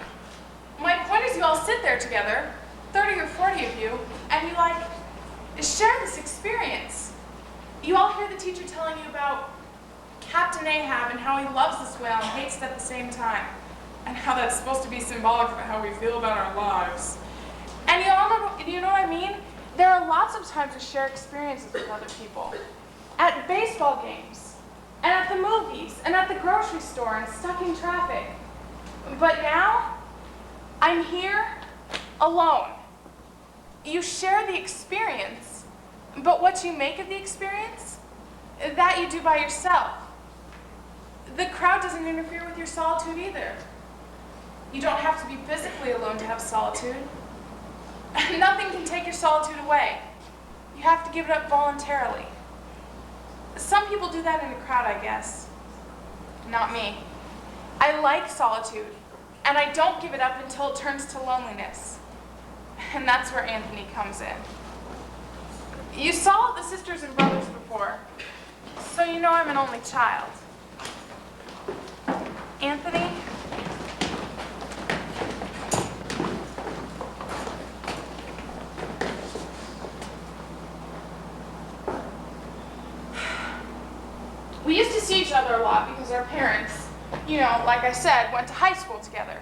S4: My point is you all sit there together, 30 or 40 of you, and you share this experience. You all hear the teacher telling you about Captain Ahab and how he loves this whale and hates it at the same time, and how that's supposed to be symbolic of how we feel about our lives. And you know what I mean? There are lots of times to share experiences with other people. At baseball games, and at the movies, and at the grocery store, and stuck in traffic. But now, I'm here alone. You share the experience, but what you make of the experience, that you do by yourself. The crowd doesn't interfere with your solitude either. You don't have to be physically alone to have solitude. Nothing can take your solitude away. You have to give it up voluntarily. Some people do that in a crowd, I guess. Not me. I like solitude, and I don't give it up until it turns to loneliness. And that's where Anthony comes in. You saw the sisters and brothers before, so you know I'm an only child. Anthony? We used to see each other a lot because our parents, like I said, went to high school together.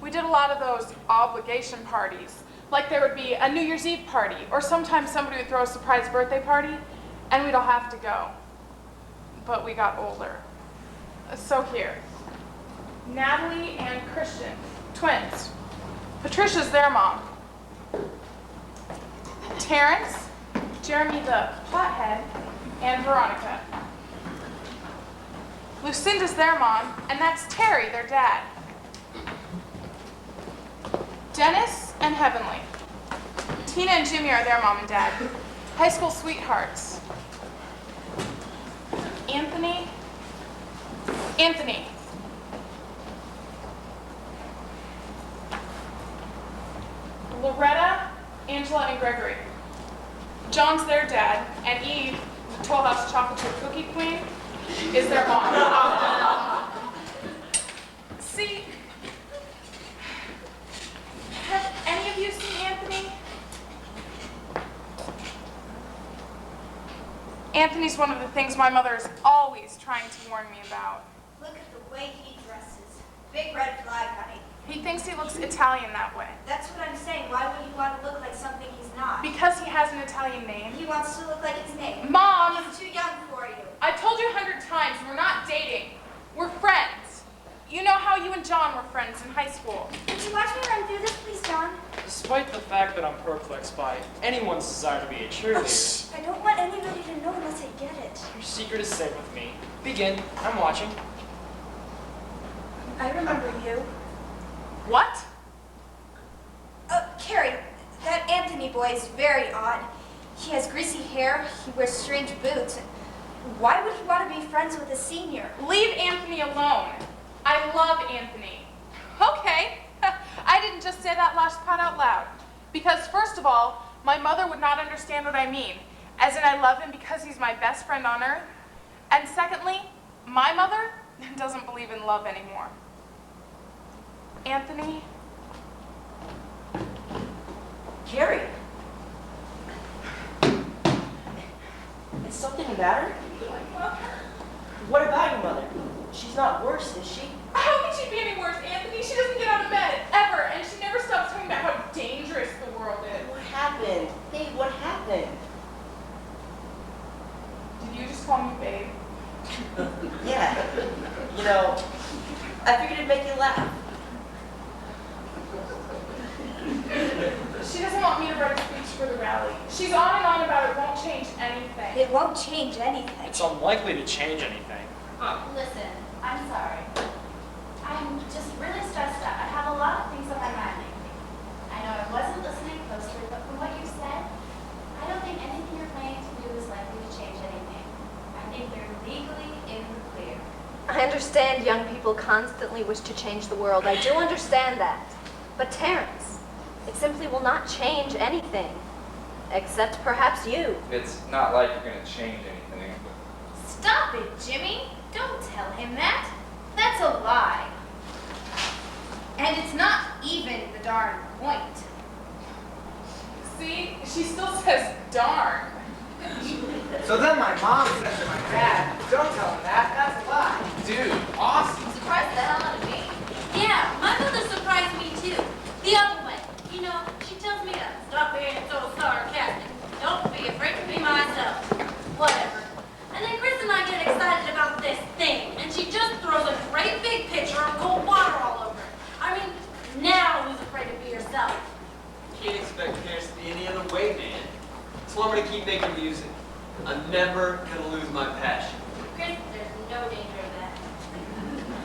S4: We did a lot of those obligation parties. Like there would be a New Year's Eve party, or sometimes somebody would throw a surprise birthday party, and we'd all have to go. But we got older. So here, Natalie and Christian, twins. Patricia's their mom. Terrence, Jeremy the pothead, and Veronica. Lucinda's their mom, and that's Terry, their dad. Dennis and Heavenly. Tina and Jimmy are their mom and dad. High school sweethearts. Anthony. Loretta, Angela, and Gregory. John's their dad, and Eve, the Toll House chocolate chip cookie queen, is their mom. See, have any of you seen Anthony? Anthony's one of the things my mother is always trying to warn me about.
S6: Look at the way he dresses. Big red flag, honey.
S4: He thinks he looks Italian that way.
S6: That's what I'm saying. Why would he want to look like something he's not?
S4: Because he has an Italian name.
S6: He wants to look like his name.
S4: Mom!
S6: He's too young for you.
S4: I told you 100 times, we're not dating. We're friends. You know how you and John were friends in high school.
S6: Would you watch me run through this, please, John?
S7: Despite the fact that I'm perplexed by anyone's desire to be a cheerleader,
S6: I don't want anybody to know unless I get it.
S7: your secret is safe with me. Begin. I'm watching.
S6: I remember you.
S4: What?
S6: Carrie, that Anthony boy is very odd. He has greasy hair, he wears strange boots. Why would he want to be friends with a senior?
S4: Leave Anthony alone. I love Anthony. Okay, I didn't just say that last part out loud. Because first of all, my mother would not understand what I mean. As in, I love him because he's my best friend on earth. And secondly, my mother doesn't believe in love anymore. Anthony?
S14: Carrie. Is something the matter? What about your mother? She's not worse, is she?
S4: How can she be any worse, Anthony? She doesn't get out of bed, ever, and she never stops talking about how dangerous the world is.
S14: What happened? Babe, what happened?
S4: Did you just call me babe?
S14: Yeah. You know, I figured it'd make you laugh.
S4: She doesn't want me to write a speech for the rally. She's on and on about it won't change anything.
S6: It won't change anything.
S7: It's unlikely to change anything.
S2: Listen, I'm sorry. I'm just really stressed out. I have a lot of things on my mind lately. I know I wasn't listening closely, but from what you said, I don't think anything you're planning to do is likely to change anything. I think you're legally in the clear.
S8: I understand young people constantly wish to change the world. I do understand that. But Terrence, it simply will not change anything. Except perhaps you.
S9: It's not like you're gonna change anything.
S2: Stop it, Jimmy. Don't tell him that. That's a lie. And it's not even the darn point.
S4: See, she still says darn.
S1: So then my mom says to my dad, don't tell him that, that's a lie.
S9: Dude, awesome.
S2: Surprised the hell out of me. Yeah, my mother surprised me too. The other way. You know, she tells me to stop being so sarcastic. Don't be afraid to be myself. Whatever. And then Chris and I get excited about this thing, and she just throws a great big pitcher of cold water all over it. I mean, now who's afraid to be herself?
S10: Can't expect parents to be any other way, man. So I'm gonna keep making music. I'm never gonna lose my passion.
S2: Chris, there's no danger of that.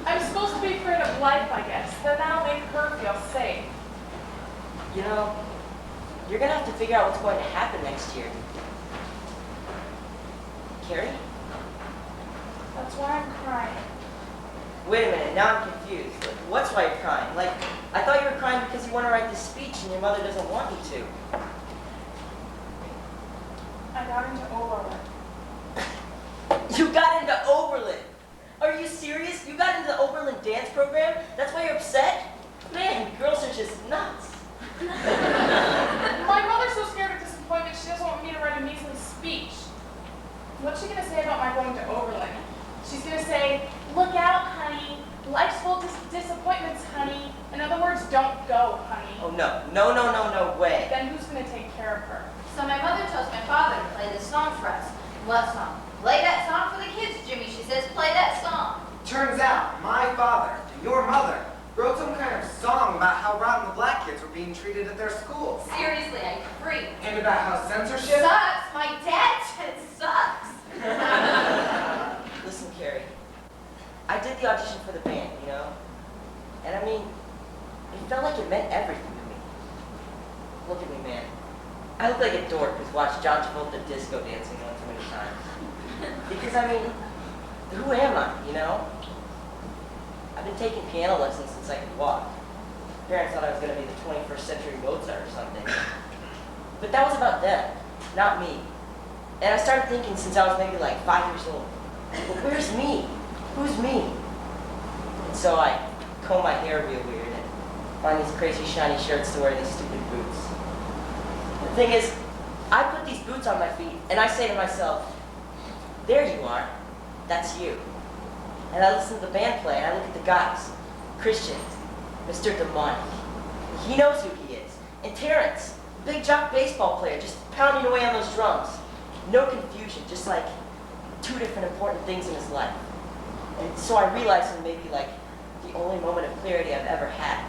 S4: I'm supposed to be afraid of life, I guess. Then that'll make her feel safe.
S14: You know, you're gonna have to figure out what's going to happen next year. Carrie?
S4: That's why I'm crying.
S14: Wait a minute, now I'm confused. Like, what's why you're crying? Like, I thought you were crying because you want to write this speech and your mother doesn't want you to.
S4: I got into Oberlin.
S14: You got into Oberlin? Are you serious? You got into the Oberlin dance program? That's why you're upset? Man, girls are just nuts.
S4: My mother's so scared of disappointment, she doesn't want me to write a measly speech. What's she going to say about my going to Oberlin? She's going to say, look out, honey. Life's full of disappointments, honey. In other words, don't go, honey.
S14: Oh, no way.
S4: Then who's going to take care of her?
S2: So my mother tells my father to play this song for us. What song? Play that song for the kids, Jimmy. She says, play that song.
S1: Turns out, my father and your mother wrote some kind of song about how rotten the black kids were being treated at their schools.
S2: Seriously, I agree.
S1: And about how censorship...
S2: Sucks. My dad said sucks.
S14: Listen, Carrie, I did the audition for the band, you know? And I mean, it felt like it meant everything to me. Look at me, man. I look like a dork who's watched John Travolta disco dancing one too many times. Because, I mean, who am I, you know? I've been taking piano lessons since I could walk. Parents thought I was going to be the 21st century Mozart or something. But that was about them, not me. And I started thinking since I was maybe like 5 years old, but where's me? Who's me? And so I comb my hair real weird and find these crazy shiny shirts to wear and these stupid boots. The thing is, I put these boots on my feet and I say to myself, there you are, that's you. And I listen to the band play and I look at the guys, Christian, Mr. Demonic. He knows who he is. And Terrence, big jock baseball player, just pounding away on those drums. No confusion, just like two different important things in his life. And so I realized in maybe like the only moment of clarity I've ever had,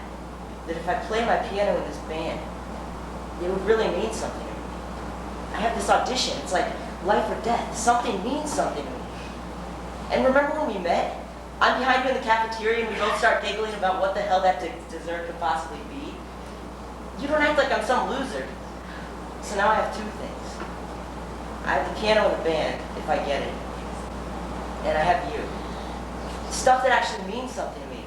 S14: that if I play my piano in this band, it would really mean something to me. I have this audition, it's like life or death. Something means something to me. And remember when we met? I'm behind you in the cafeteria and we both start giggling about what the hell that dessert could possibly be. You don't act like I'm some loser. So now I have two things. I have the piano and the band, if I get it. And I have you. Stuff that actually means something to me.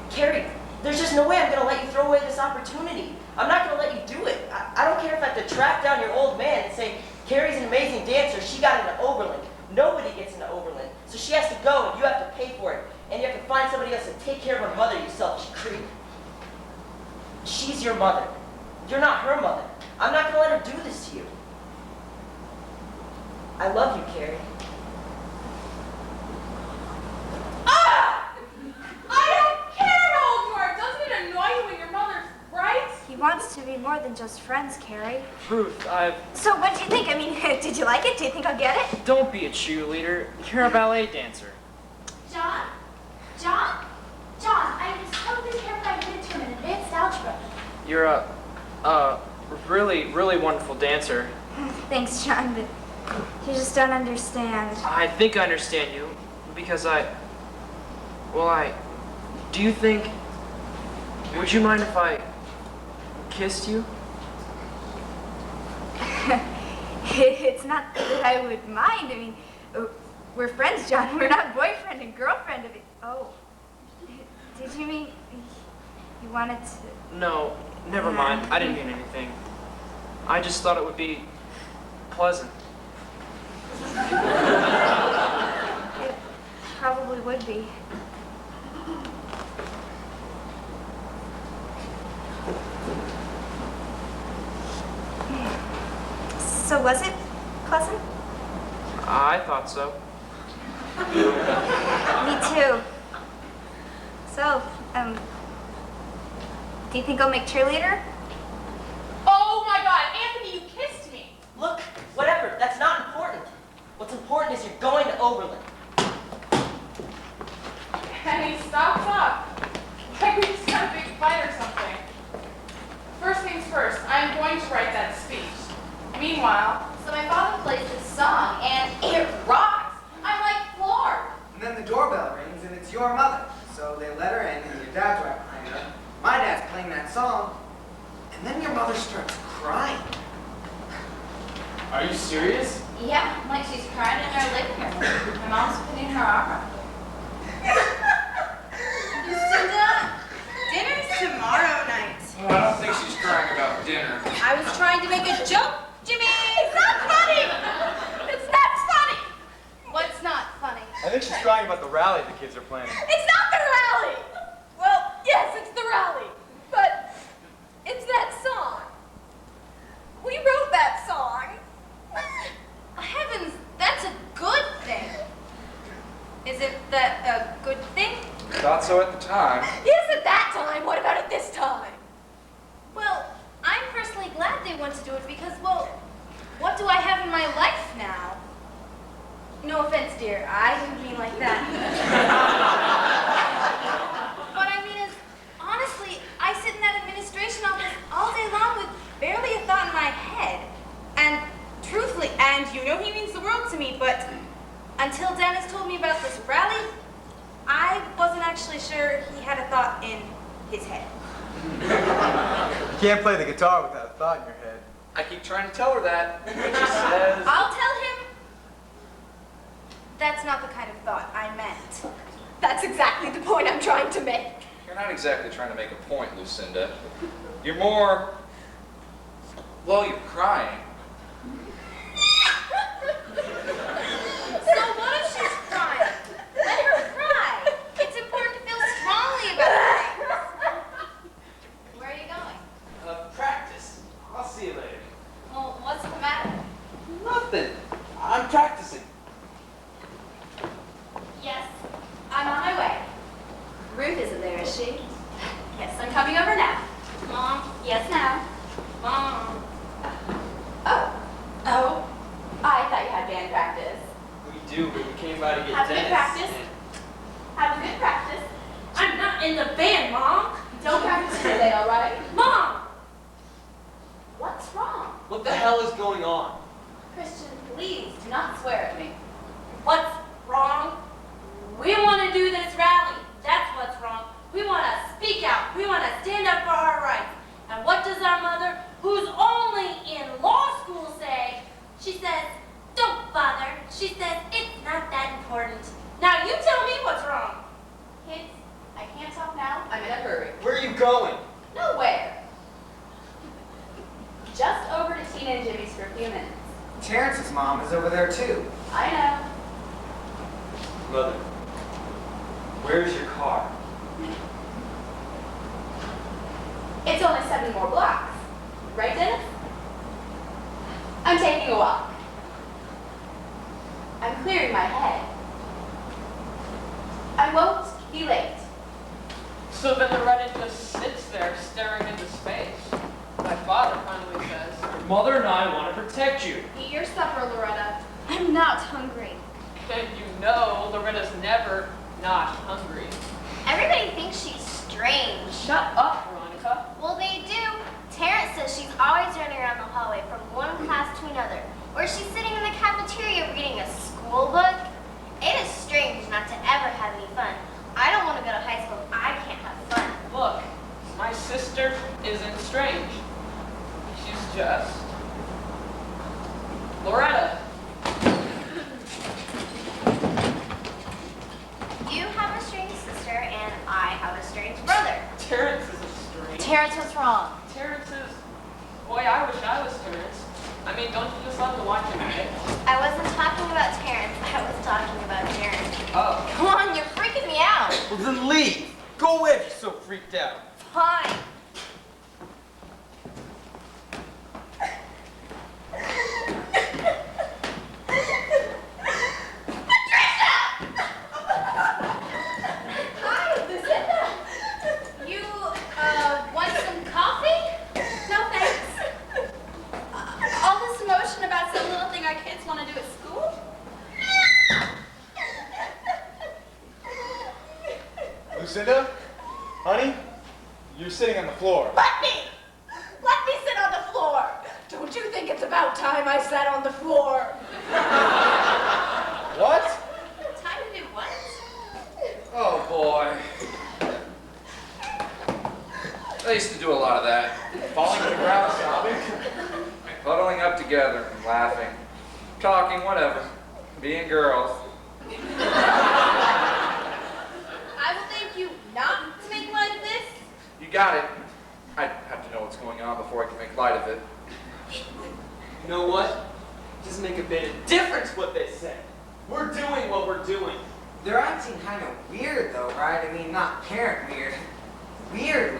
S14: Carrie, there's just no way I'm gonna let you throw away this opportunity. I'm not gonna let you do it. I don't care if I have to track down your old man and say, Carrie's an amazing dancer, she got into Oberlin. Nobody gets into Oberlin, so she has to go and you have to pay for it. And you have to find somebody else to take care of her mother, you selfish creep. She's your mother. You're not her mother. I'm not gonna let her do this to you. I love you, Carrie.
S4: Ah! I don't care how old you are. Doesn't it annoy you when your mother's right?
S6: He wants to be more than just friends, Carrie.
S7: Ruth,
S6: So what did you think? I mean, did you like it? Do you think I'll get it?
S7: don't be a cheerleader. You're a ballet dancer.
S2: John, I was totally careful I went to an advanced algebra.
S7: You're a really, really wonderful dancer.
S6: Thanks, John, but you just don't understand.
S7: I think I understand you because do you think, would you mind if I kissed you?
S6: It's not that I would mind. I mean, we're friends, John. We're not boyfriend and girlfriend. Oh, did you mean you wanted to?
S7: No, never mind. I didn't mean anything. I just thought it would be pleasant.
S6: It probably would be. So was it pleasant?
S7: I thought so.
S6: Me too. So, do you think I'll make cheerleader?
S4: Oh my God, Anthony, you kissed me.
S14: Look, whatever, that's not important. What's important is you're going to Oberlin.
S4: And he stops up. Like we just had a big fight or something. First things first, I'm going to write that speech. Meanwhile,
S8: So my father plays this song, and it rocks. I'm like floored.
S1: And then the doorbell rings and it's your mother. So they let her in and your dad's right behind her. My dad's playing that song. And then your mother starts crying.
S3: Are you serious?
S2: Yeah, like she's crying in her living room. My mom's putting her arm around her.
S11: Lucinda, dinner's tomorrow night.
S9: Well, I don't think she's crying about dinner.
S11: I was trying to make a joke, Jimmy.
S8: It's not funny. It's not funny.
S11: What's not funny?
S10: I think she's crying about the rally the kids are planning.
S8: It's not the rally. Well, yes, it's the rally, but it's that song. We wrote that song.
S11: Heavens, that's a good thing. Is it that a good thing?
S9: Thought so at the time.
S8: Yes, at that time. What about at this time?
S11: Well, I'm personally glad they want to do it because, well, what do I have in my life now? No offense, dear. I didn't mean like that. What I mean is, honestly, I sit in that administration office all day long with barely a thought in my head. And truthfully,
S6: And you know he means the world to me, but until Dennis told me about this rally, I wasn't actually sure he had a thought in his head.
S12: You can't play the guitar without a thought in your head.
S9: I keep trying to tell her that, but she says...
S6: I'll tell him that's not the kind of thought I meant.
S8: That's exactly the point I'm trying to make.
S9: You're not exactly trying to make a point, Lucinda. You're more... Well, you're crying.
S6: So what if she's crying? Let her cry. It's important to feel strongly about things.
S2: Where are you going?
S3: Practice. I'll see you later.
S2: Well, what's the matter?
S3: Nothing. I'm practicing.
S2: Yes.
S8: I'm on my way. Ruth isn't there, is she? Yes, I'm coming over now.
S2: Mom?
S8: Yes, now.
S2: Mom?
S8: Oh, I thought you had band practice.
S10: We do, but we came by to get
S8: Have a good
S10: Dennis.
S8: practice. Have a good practice.
S2: I'm not in the band, Mom!
S8: Don't practice today, all right?
S2: Mom!
S8: What's wrong?
S10: What the hell is going on?
S8: Christian, please do not swear at me.
S2: What's wrong? We want to do this rally. That's what's wrong. We want to speak out. We want to stand up for our rights. And what does our mother, who's only in law school, say? She says, don't bother. She says, it's not that important. Now you tell me what's wrong.
S8: Kids, I can't talk now. I'm in a hurry.
S10: Where are you going?
S8: Nowhere. Just over to Tina and Jimmy's for a few minutes.
S1: Terrence's mom is over there too.
S8: I know.
S10: Mother, where's your car?
S8: It's only 7 more blocks. Right, Dennis? I'm taking a walk. I'm clearing my head. I won't be late.
S13: So then Loretta just sits there staring into space. My father finally says, "Your mother and I want to protect you."
S8: Eat your supper, Loretta.
S6: I'm not hungry.
S13: And you know Loretta's never not hungry.
S11: Everybody thinks she's strange.
S13: Shut up, Veronica.
S11: Well, they do. Terrence says she's always running around the hallway from one class to another, or she's sitting in the cafeteria reading a school book. It is strange not to ever have any fun. I don't want to go to high school if I can't have fun.
S13: Look, my sister isn't strange. She's just Loretta.
S11: You have a strange sister, and I have a strange brother.
S13: Terrence isn't strange.
S11: Terrence, what's wrong?
S13: Terrence is... Boy, I wish I was Terrence. I mean, don't you just love to watch him act?
S11: I wasn't talking about Terrence. I was talking about Darren.
S13: Oh.
S11: Come on, you're freaking me out.
S10: Well, then leave. Go away if you're so freaked out.
S11: Fine.
S8: Hi, Lucinda. You, want some coffee? No, thanks. All this emotion about some little thing our kids want to do at school?
S12: Lucinda? Honey? You're sitting on the floor.
S8: Let me sit on the floor. Don't you think it's about time I sat on the floor?
S12: What?
S8: Time to do what?
S9: Oh, boy. I used to do a lot of that.
S12: Falling to the ground sobbing?
S9: Huddling up together, laughing, talking, whatever. Being girls.
S8: I will thank you not to make light of this.
S9: You got it. I have to know what's going on before I can make light of it.
S10: You know what? It doesn't make a bit of difference what they say. We're doing what we're doing.
S1: They're acting kind of weird though, right? I mean, not parent weird. Weird.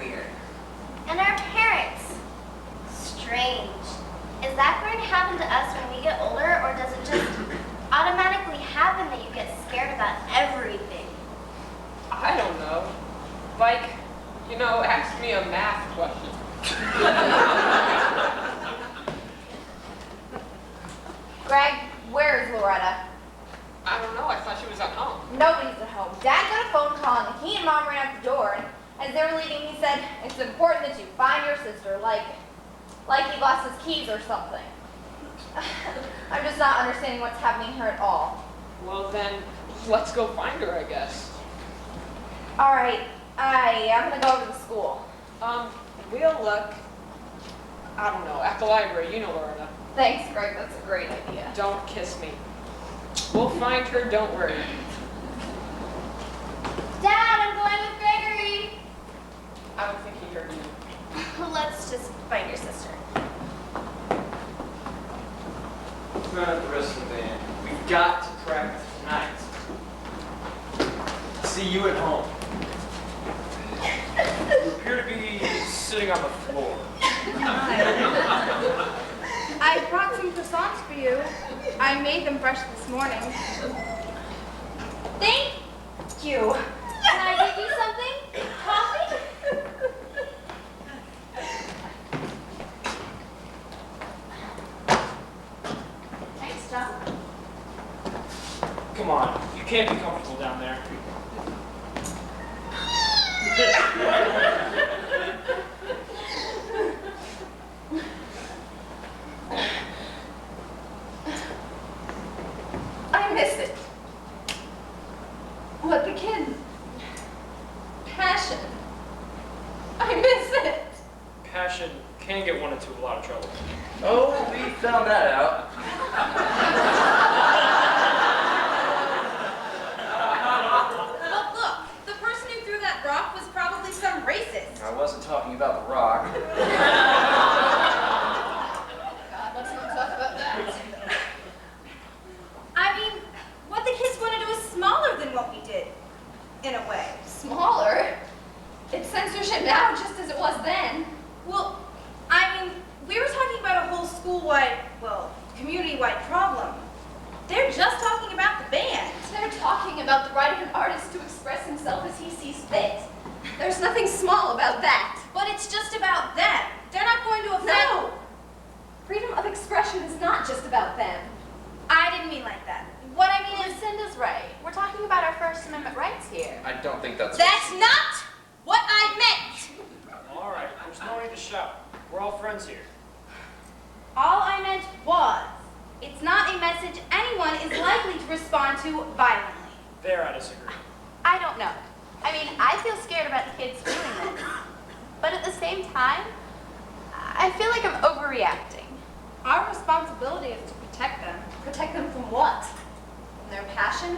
S11: And our parents. Strange. Is that going to happen to us when we get older, or does it just automatically happen that you get scared about everything?
S13: I don't know. Like, you know, ask me a math question.
S8: Greg, where is Loretta?
S13: I don't know, I thought she was at home.
S8: Nobody's at home. Dad got a phone call and he and Mom ran out the door, and as they were leaving he said, it's important that you find your sister, like he lost his keys or something. I'm just not understanding what's happening here at all.
S13: Well then, let's go find her, I guess.
S8: All right, I'm gonna go over to the school.
S13: We'll look, I don't know, at the library, you know, Loretta.
S8: Thanks, Greg, that's a great idea.
S13: Don't kiss me. We'll find her, don't worry.
S6: Dad, I'm going with Gregory.
S13: I don't think he heard you.
S6: Let's just find your sister.
S7: The rest of the band. We've got to practice tonight. See you at home. You appear to be sitting on the floor.
S4: I brought some croissants for you. I made them fresh this morning.
S6: Thank you. Can I give you something? Coffee?
S4: Thanks, John.
S7: Come on, you can't be comfortable down there.
S8: I miss it. What the kids. Passion. I miss it.
S7: Passion can get one into a lot of trouble.
S9: Oh, we found that out.
S8: But look, the person who threw that rock was probably some racist.
S9: I wasn't talking about the rock.
S8: God, let's not talk about that.
S6: I mean, what the kids want to do is smaller than what we did, in a way.
S8: Smaller? It's censorship now just as it was then.
S6: Well, I mean, we were talking about a whole school-wide, well, community-wide problem. They're just talking about the band.
S8: They're talking about the right of an artist to express himself as he sees fit. There's nothing small about that.
S6: But it's just about them. They're not going to offend...
S8: No! Freedom of expression is not just about them.
S6: I didn't mean like that. What I mean is...
S11: Lucinda's right. We're talking about our First Amendment rights here.
S9: I don't think that's...
S6: That's not what I meant!
S7: All right, there's no need to shout. We're all friends here.
S6: All I meant was, it's not a message anyone is likely to respond to violently.
S7: There, I disagree.
S11: I don't know. I mean, I feel scared about the kids doing this. But at the same time, I feel like I'm overreacting.
S6: Our responsibility is to protect them.
S8: Protect them from what? From their passion?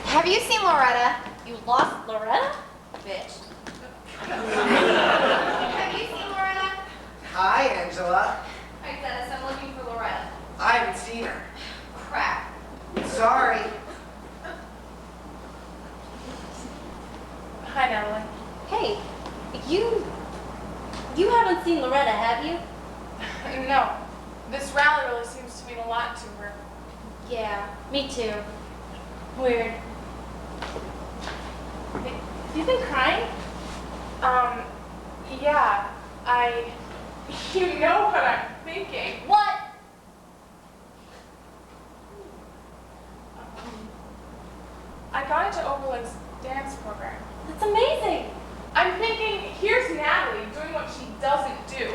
S11: Have you seen Loretta? You lost Loretta? Bitch. Have you seen Loretta?
S1: Hi, Angela.
S8: Hi, Dennis, I'm looking for Loretta.
S1: I haven't seen her.
S8: Crap.
S1: Sorry.
S4: Hi, Natalie.
S11: Hey, you haven't seen Loretta, have you?
S4: No, this rally really seems to mean a lot to her.
S11: Yeah, me too. Weird.
S4: You been crying? Yeah, you know what I'm thinking.
S11: What?
S4: I got into Oberlin's dance program.
S11: That's amazing.
S4: I'm thinking, here's Natalie doing what she doesn't do.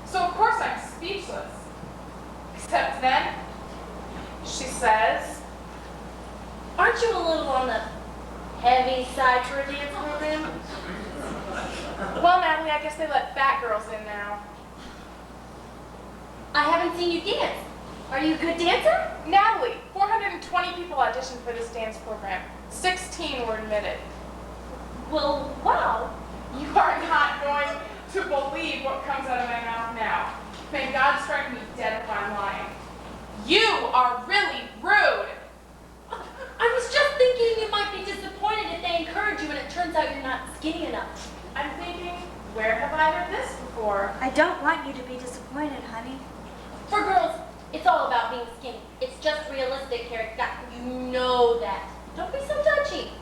S4: So of course I'm speechless. Except then, she says,
S11: Aren't you a little on the heavy side for a dance program?
S4: well, Natalie, I guess they let fat girls in now.
S11: I haven't seen you dance. Are you a good dancer?
S4: Natalie, 420 people auditioned for this dance program. 16 were admitted.
S11: Well, wow.
S4: You are not going to believe what comes out of my mouth now. May God strike me dead if I'm lying. You are really rude.
S11: I was just thinking you might be disappointed if they encourage you and it turns out you're not skinny enough.
S4: I'm thinking, where have I heard this before?
S6: I don't want you to be disappointed, honey.
S11: For girls, it's all about being skinny. It's just realistic, Carrie. You know that. Don't be so touchy.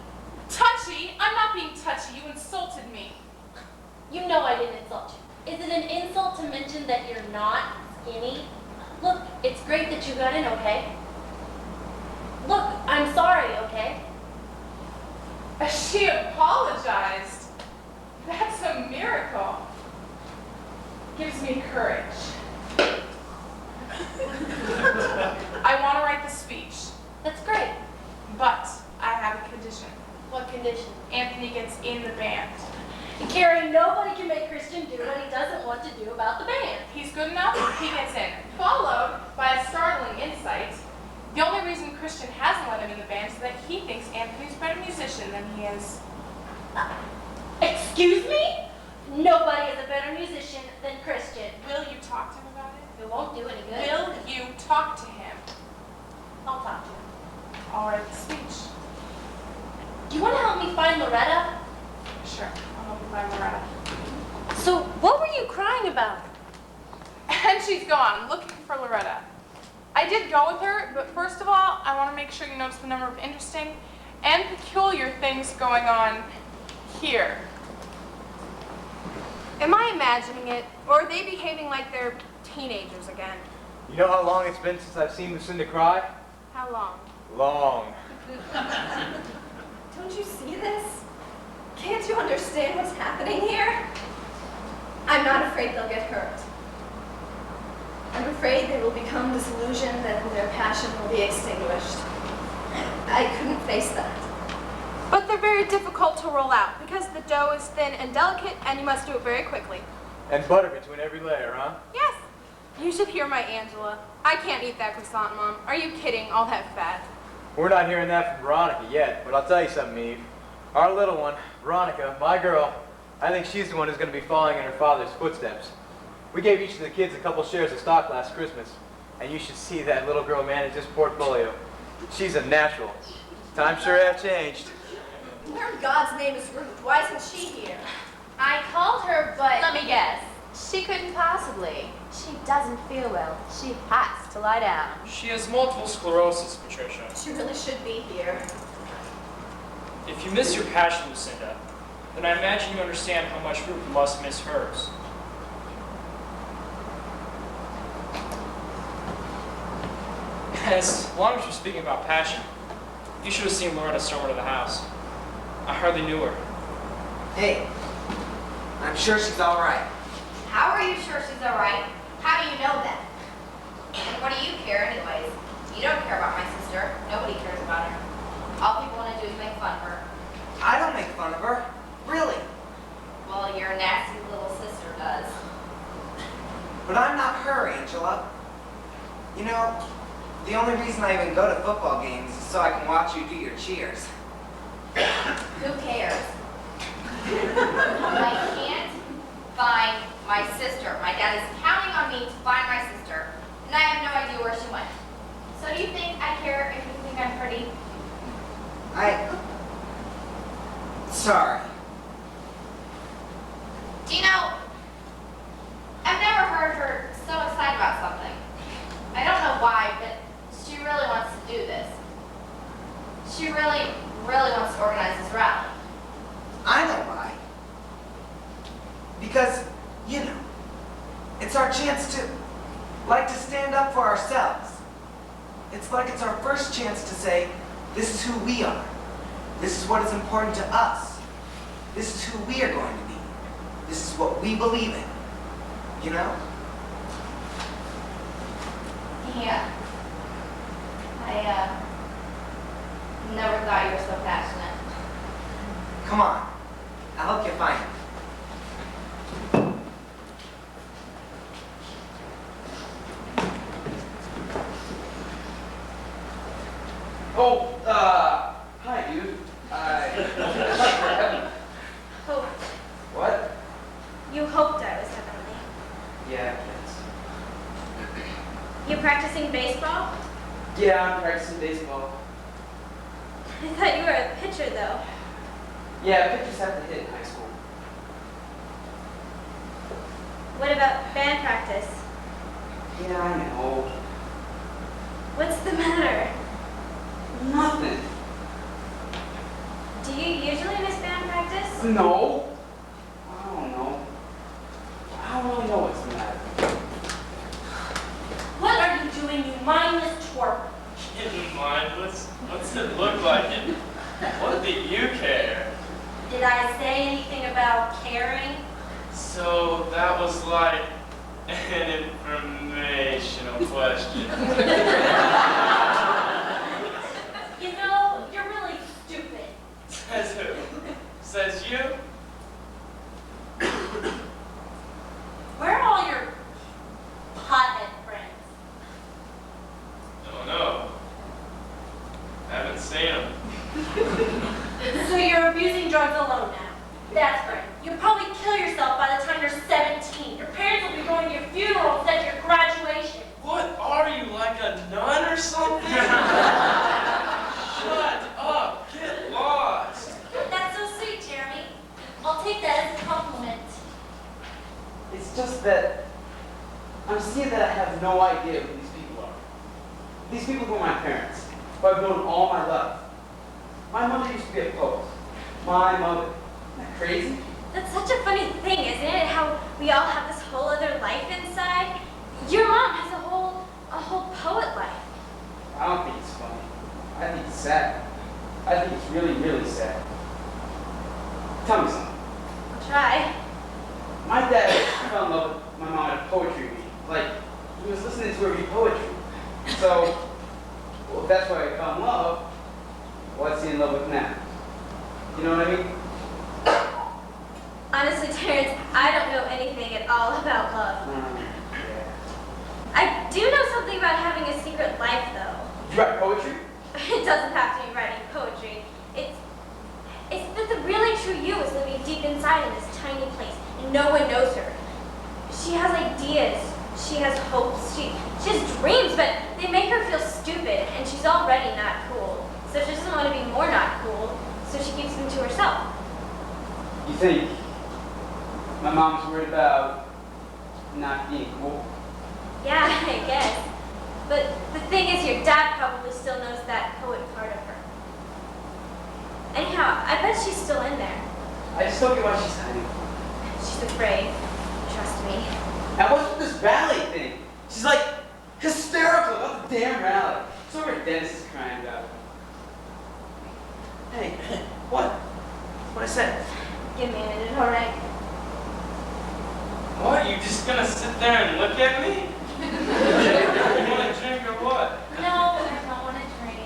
S4: Touchy? I'm not being touchy. You insulted me.
S11: You know I didn't insult you. Is it an insult to mention that you're not skinny? Look, it's great that you got in, okay? Look, I'm sorry, okay?
S4: She apologized. That's a miracle. Gives me courage. I want to write the speech,
S2: That's great.
S4: but I have a condition.
S2: What condition?
S4: Anthony gets in the band.
S2: Carrie, nobody can make Christian do what he doesn't want to do about the band.
S4: He's good enough, he gets in. Followed by a startling insight. The only reason Christian hasn't let him in the band is that he thinks Anthony's a better musician than he is.
S2: Excuse me? Nobody is a better musician than Christian.
S4: Will you talk to him about it?
S2: It won't do any good.
S4: Will you talk to him?
S2: I'll talk to him.
S4: I'll write the speech.
S2: Do you want to help me find Loretta?
S4: Sure, I'll help you find Loretta.
S2: So, what were you crying about?
S4: And she's gone, looking for Loretta. I did go with her, but first of all, I want to make sure you notice the number of interesting and peculiar things going on here.
S8: Am I imagining it, or are they behaving like they're teenagers again?
S12: You know how long it's been since I've seen Lucinda cry?
S8: How long?
S12: Long.
S8: Don't you see this? Can't you understand what's happening here? I'm not afraid they'll get hurt. I'm afraid they will become disillusioned and their passion will be extinguished. I couldn't face that. But they're very difficult to roll out because the dough is thin and delicate and you must do it very quickly.
S12: And butter between every layer, huh?
S8: Yes. You should hear my Angela. I can't eat that croissant, Mom. Are you kidding? All that fat.
S12: We're not hearing that from Veronica yet, but I'll tell you something, Eve. Our little one, Veronica, my girl, I think she's the one who's going to be following in her father's footsteps. We gave each of the kids a couple shares of stock last Christmas, and you should see that little girl manage this portfolio. She's a natural. Times sure have changed.
S8: Where in God's name is Ruth? Why isn't she here?
S11: I called her, but
S2: Let me guess.
S11: she couldn't possibly. She doesn't feel well. She has to lie down.
S7: She has multiple sclerosis, Patricia.
S8: She really should be here.
S7: If you miss your passion, Lucinda, then I imagine you understand how much Ruth must miss hers. As long as you're speaking about passion, you should have seen Loretta storm to the house. I hardly knew her.
S1: Hey, I'm sure she's all right.
S11: How are you sure she's all right? How do you know that? And what do you care anyways? You don't care about my sister. Nobody cares about her. All people want to do is make fun of her.
S1: I don't make fun of her. Really.
S11: Well, your nasty little sister does.
S1: But I'm not her, Angela. You know, the only reason I even go to football games is so I can watch you do your cheers.
S11: Who cares? I can't find my sister. My dad is counting on me to find my sister, and I have no idea where she went. So do you think I care if you think I'm pretty?
S1: Sorry.
S11: Do you know, I've never heard her so excited about something. I don't know why, but she really wants to do this. She really, really wants to organize this rally.
S1: I know why. Because, you know, it's our chance to stand up for ourselves. It's like it's our first chance to say, this is who we are. This is what is important to us. This is who we are going to be. This is what we believe in. You know?
S11: Yeah. I never thought you were so passionate.
S1: Come on. I'll help you find it.
S9: Oh, hi, dude.
S8: Hoped.
S9: What?
S8: You hoped I was heavenly.
S9: Yeah, kids.
S8: You practicing baseball?
S9: Yeah, I'm practicing baseball.
S8: I thought you were a pitcher, though.
S9: Yeah, pitchers have to hit in high school.
S8: What about band practice?
S9: Yeah, I know.
S8: What's the matter?
S9: Nothing.
S8: Do you usually miss band practice?
S9: No. I don't know. I don't really know what's the matter.
S2: What are you doing, you mindless twerp?
S13: Mindless? What's it look like? And what do you care?
S2: Did I say anything about caring?
S7: So that was like an informational question.
S2: You know, you're really stupid.
S7: Says who? Says you?
S2: Where are all your pothead friends?
S7: Don't know. Haven't seen him.
S2: So you're abusing drugs alone now. That's right. You'll probably kill yourself by the time you're 17. Your parents will be going to your funeral instead of your graduation.
S7: What are you, like a nun or something? Shut up. Get lost.
S2: That's so sweet, Jeremy. I'll take that as a compliment.
S3: It's just that I'm seeing that I have no idea who these people are. These people were my parents, who I've known all my life. My mother used to be a poet. My mother. Isn't that crazy?
S6: That's such a funny thing, isn't it? How we all have this whole other life inside. Your mom has a whole poet life.
S3: I don't think it's funny. I think it's sad. I think it's really, really sad. Tell me something.
S6: I'll try.
S3: My dad fell in love with my mom at a poetry reading. Like, he was listening to her read poetry. So, well, if that's why I fell in love, what's he in love with now? You know what I mean?
S6: Honestly, Terrence, I don't know anything at all about love.
S3: Yeah.
S6: I do know something about having a secret life, though.
S3: You write poetry?
S6: It doesn't have to be writing poetry. It's that the really true you is living deep inside in this tiny place, and no one knows her. She has ideas. She has hopes. She has dreams, but they make her feel stupid, and she's already not cool. So she doesn't want to be more not cool, so she keeps them to herself.
S3: You think my mom's worried about not being cool?
S6: Yeah, I guess. But the thing is, your dad probably still knows that poet part of her. Anyhow, I bet she's still in there.
S3: I just don't get why she's hiding.
S6: She's afraid. Trust me.
S3: And what's with this rally thing? She's like hysterical about the damn rally. It's over Dennis is crying about it. Hey, what? What I said?
S6: Give me a minute, all right?
S7: What? You just gonna sit there and look at me? You want a drink or what?
S2: No, I don't want to drink.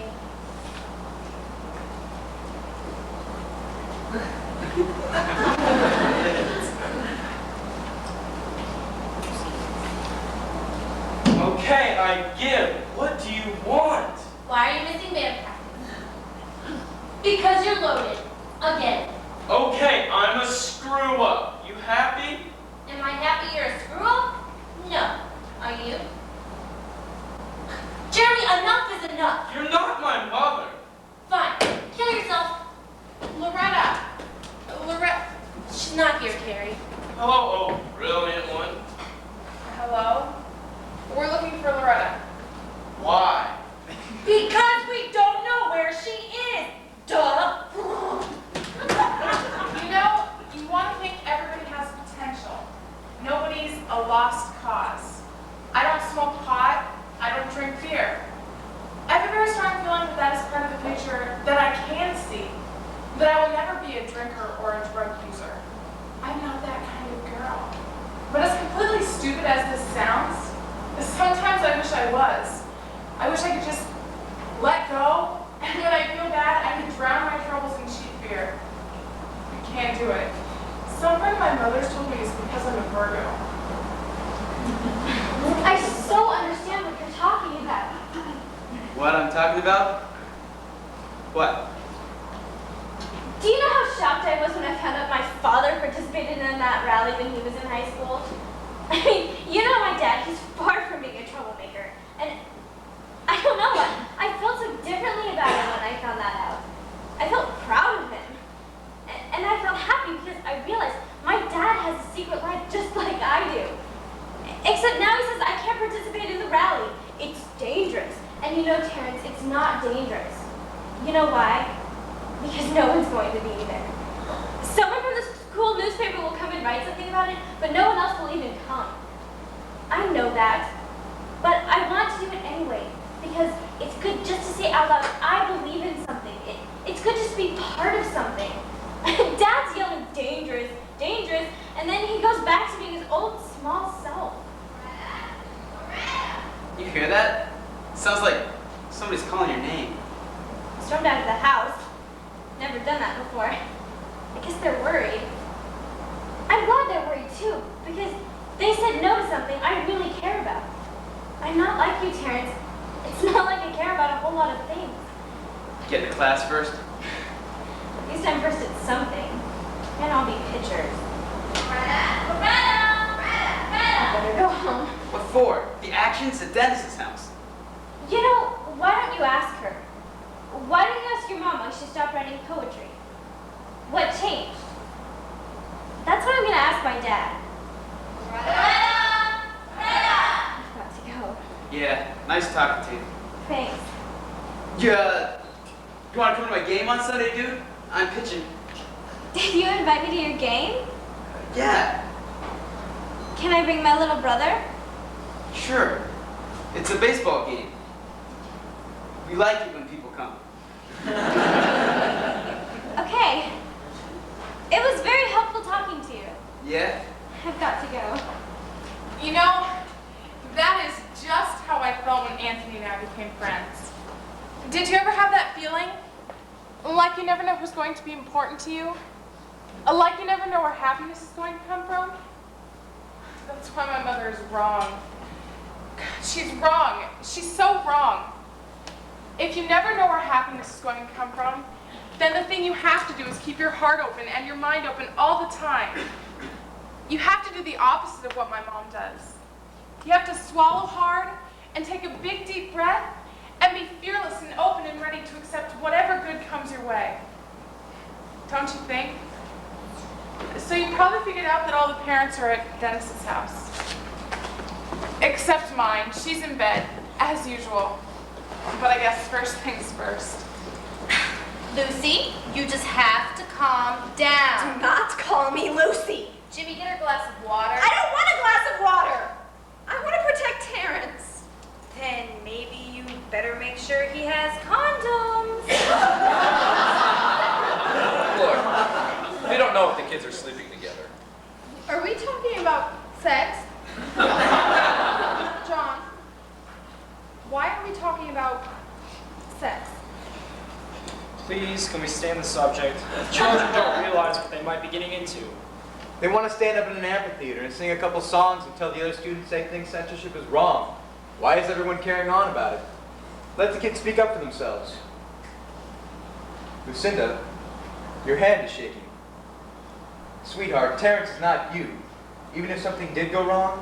S7: Okay, I give. What do you want?
S2: Why are you missing band practice? Because you're loaded. Again.
S7: Okay, I'm a screw up. You happy?
S2: Am I happy you're a screw up? No. Are you? Jeremy, enough is enough.
S7: You're not my mother.
S2: Fine. Kill yourself.
S4: Loretta.
S2: She's not here, Carrie.
S7: Hello, oh, brilliant one.
S4: Hello? We're looking for Loretta.
S7: Why?
S2: Because we don't know where she is. Duh.
S4: You know, you want to think everybody has potential. Nobody's a lost cause. I don't smoke pot. I don't drink beer. I have a very strong feeling that that is part of the future that I can see. That I will never be a drinker or a drug user. I'm not that kind of girl. But as completely stupid as this sounds, sometimes I wish I was. I wish I could just let go, and when I feel bad, I could drown my troubles in cheap beer. I can't do it. Some friend of my mother's told me it's because I'm a Virgo.
S6: I so understand what you're talking about.
S3: What I'm talking about? What?
S6: Do you know how shocked I was when I found out my father participated in that rally when he was in high school? I mean, you know my dad, he's far from being a troublemaker. And I don't know, I felt so differently about him when I found that out. I felt proud of him. And I felt happy because I realized my dad has a secret life just like I do. Except now he says I can't participate in the rally. It's dangerous. And you know, Terrence, it's not dangerous. You know why? Because no one's going to be there. Someone from the school newspaper will come and write something about it, but no one else will even come. I know that, but I want to do it anyway, because it's good just to say out loud, I believe in something. It's good just to be part of something. Dad
S2: And then he goes back to being his old small self.
S3: You hear that? Sounds like somebody's calling your name.
S2: Stormed out of the house. Never done that before. I guess they're worried. I'm glad they're worried too, because they said no to something I really care about. I'm not like you, Terrence. It's not like I care about a whole lot of things.
S3: Get to class first.
S2: At least I'm first at something. And I'll be pictures. I better go home.
S3: What for? The action's at Dennis's house.
S2: You know, why don't you ask her? Why don't you ask your mom why she stopped writing poetry? What changed? That's what I'm gonna ask my dad. I've got to go.
S3: Yeah, nice talking to you.
S2: Thanks.
S3: You wanna come to my game on Sunday, dude? I'm pitching.
S2: Did you invite me to your game?
S3: Yeah,
S2: Can I bring my little brother?
S3: sure. It's a baseball game. We like it when people come.
S2: Okay. It was very helpful talking to you.
S3: Yeah?
S2: I've got to go.
S4: You know, that is just how I felt when Anthony and I became friends. Did you ever have that feeling? Like you never know who's going to be important to you? Like you never know where happiness is going to come from? That's why my mother is wrong. She's wrong. She's so wrong. If you never know where happiness is going to come from, then the thing you have to do is keep your heart open and your mind open all the time. You have to do the opposite of what my mom does. You have to swallow hard and take a big deep breath and be fearless and open and ready to accept whatever good comes your way. Don't you think? So you probably figured out that all the parents are at Dennis's house. Except mine. She's in bed, as usual. But I guess first things first.
S11: Lucy, you just have to calm down.
S8: Do not call me Lucy.
S11: Jimmy, get her a glass of water.
S8: I don't want a glass of water. I want to protect Terrence.
S6: Then maybe you better make sure he has condoms.
S9: Look, we don't know if the kids are sleeping together.
S4: Are we talking about sex? John, why are we talking about sex?
S7: Please, can we stay on the subject? Children don't realize what they might be getting into.
S12: They want to stand up in an amphitheater and sing a couple songs and tell the other students they think censorship is wrong. Why is everyone carrying on about it? Let the kids speak up for themselves. Lucinda, your hand is shaking. Sweetheart, Terrence is not you. Even if something did go wrong,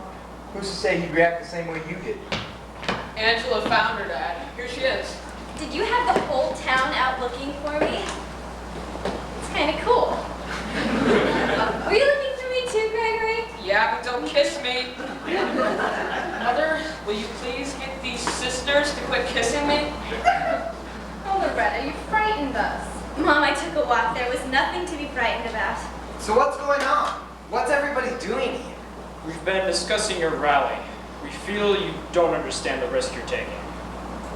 S12: who's to say he'd react the same way you did?
S13: Angela found her, Dad. Here she is.
S2: Did you have the whole town out looking for me? It's kind of cool. Were you looking for me too, Gregory?
S13: Yeah, but don't kiss me. Mother, will you please get these sisters to quit kissing me?
S2: Oh, Loretta, you frightened us. Mom, I took a walk. There was nothing to be frightened about.
S1: So what's going on? What's everybody doing here?
S7: We've been discussing your rally. We feel you don't understand the risk you're taking.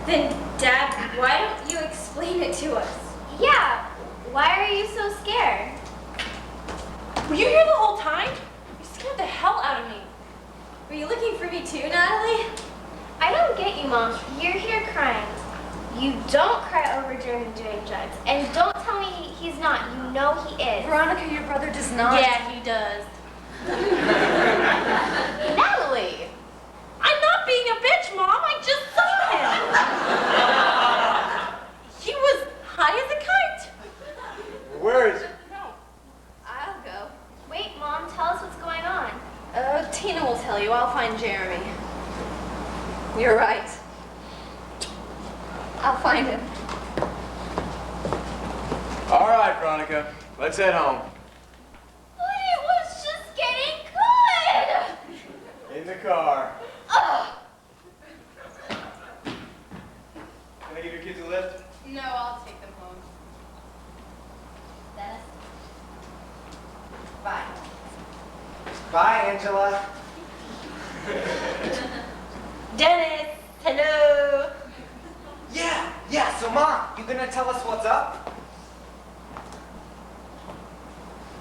S2: Then, Dad, why don't you explain it to us? Yeah, why are you so scared?
S8: Were you here the whole time? You scared the hell out of me.
S2: Were you looking for me too, Natalie? I don't get you, Mom. You're here crying. You don't cry over Jordan doing drugs. And don't tell me he's not. You know he is.
S8: Veronica, your brother does not.
S2: Yeah, he does.
S8: Natalie! I'm not being a bitch, Mom. I just saw him. He was high as a kite.
S12: Where is he?
S2: I'll go. Wait, Mom, tell us what's going on.
S8: Tina will tell you. I'll find Jeremy. You're right. I'll find him.
S12: All right, Veronica, let's head home.
S2: But it was just getting good!
S12: In the car.
S2: Ugh.
S12: Can I give your kids a lift?
S11: No, I'll take them home.
S2: Dennis?
S11: Bye.
S1: Bye, Angela.
S8: Dennis, hello.
S1: Yeah, so Mom, you gonna tell us what's up?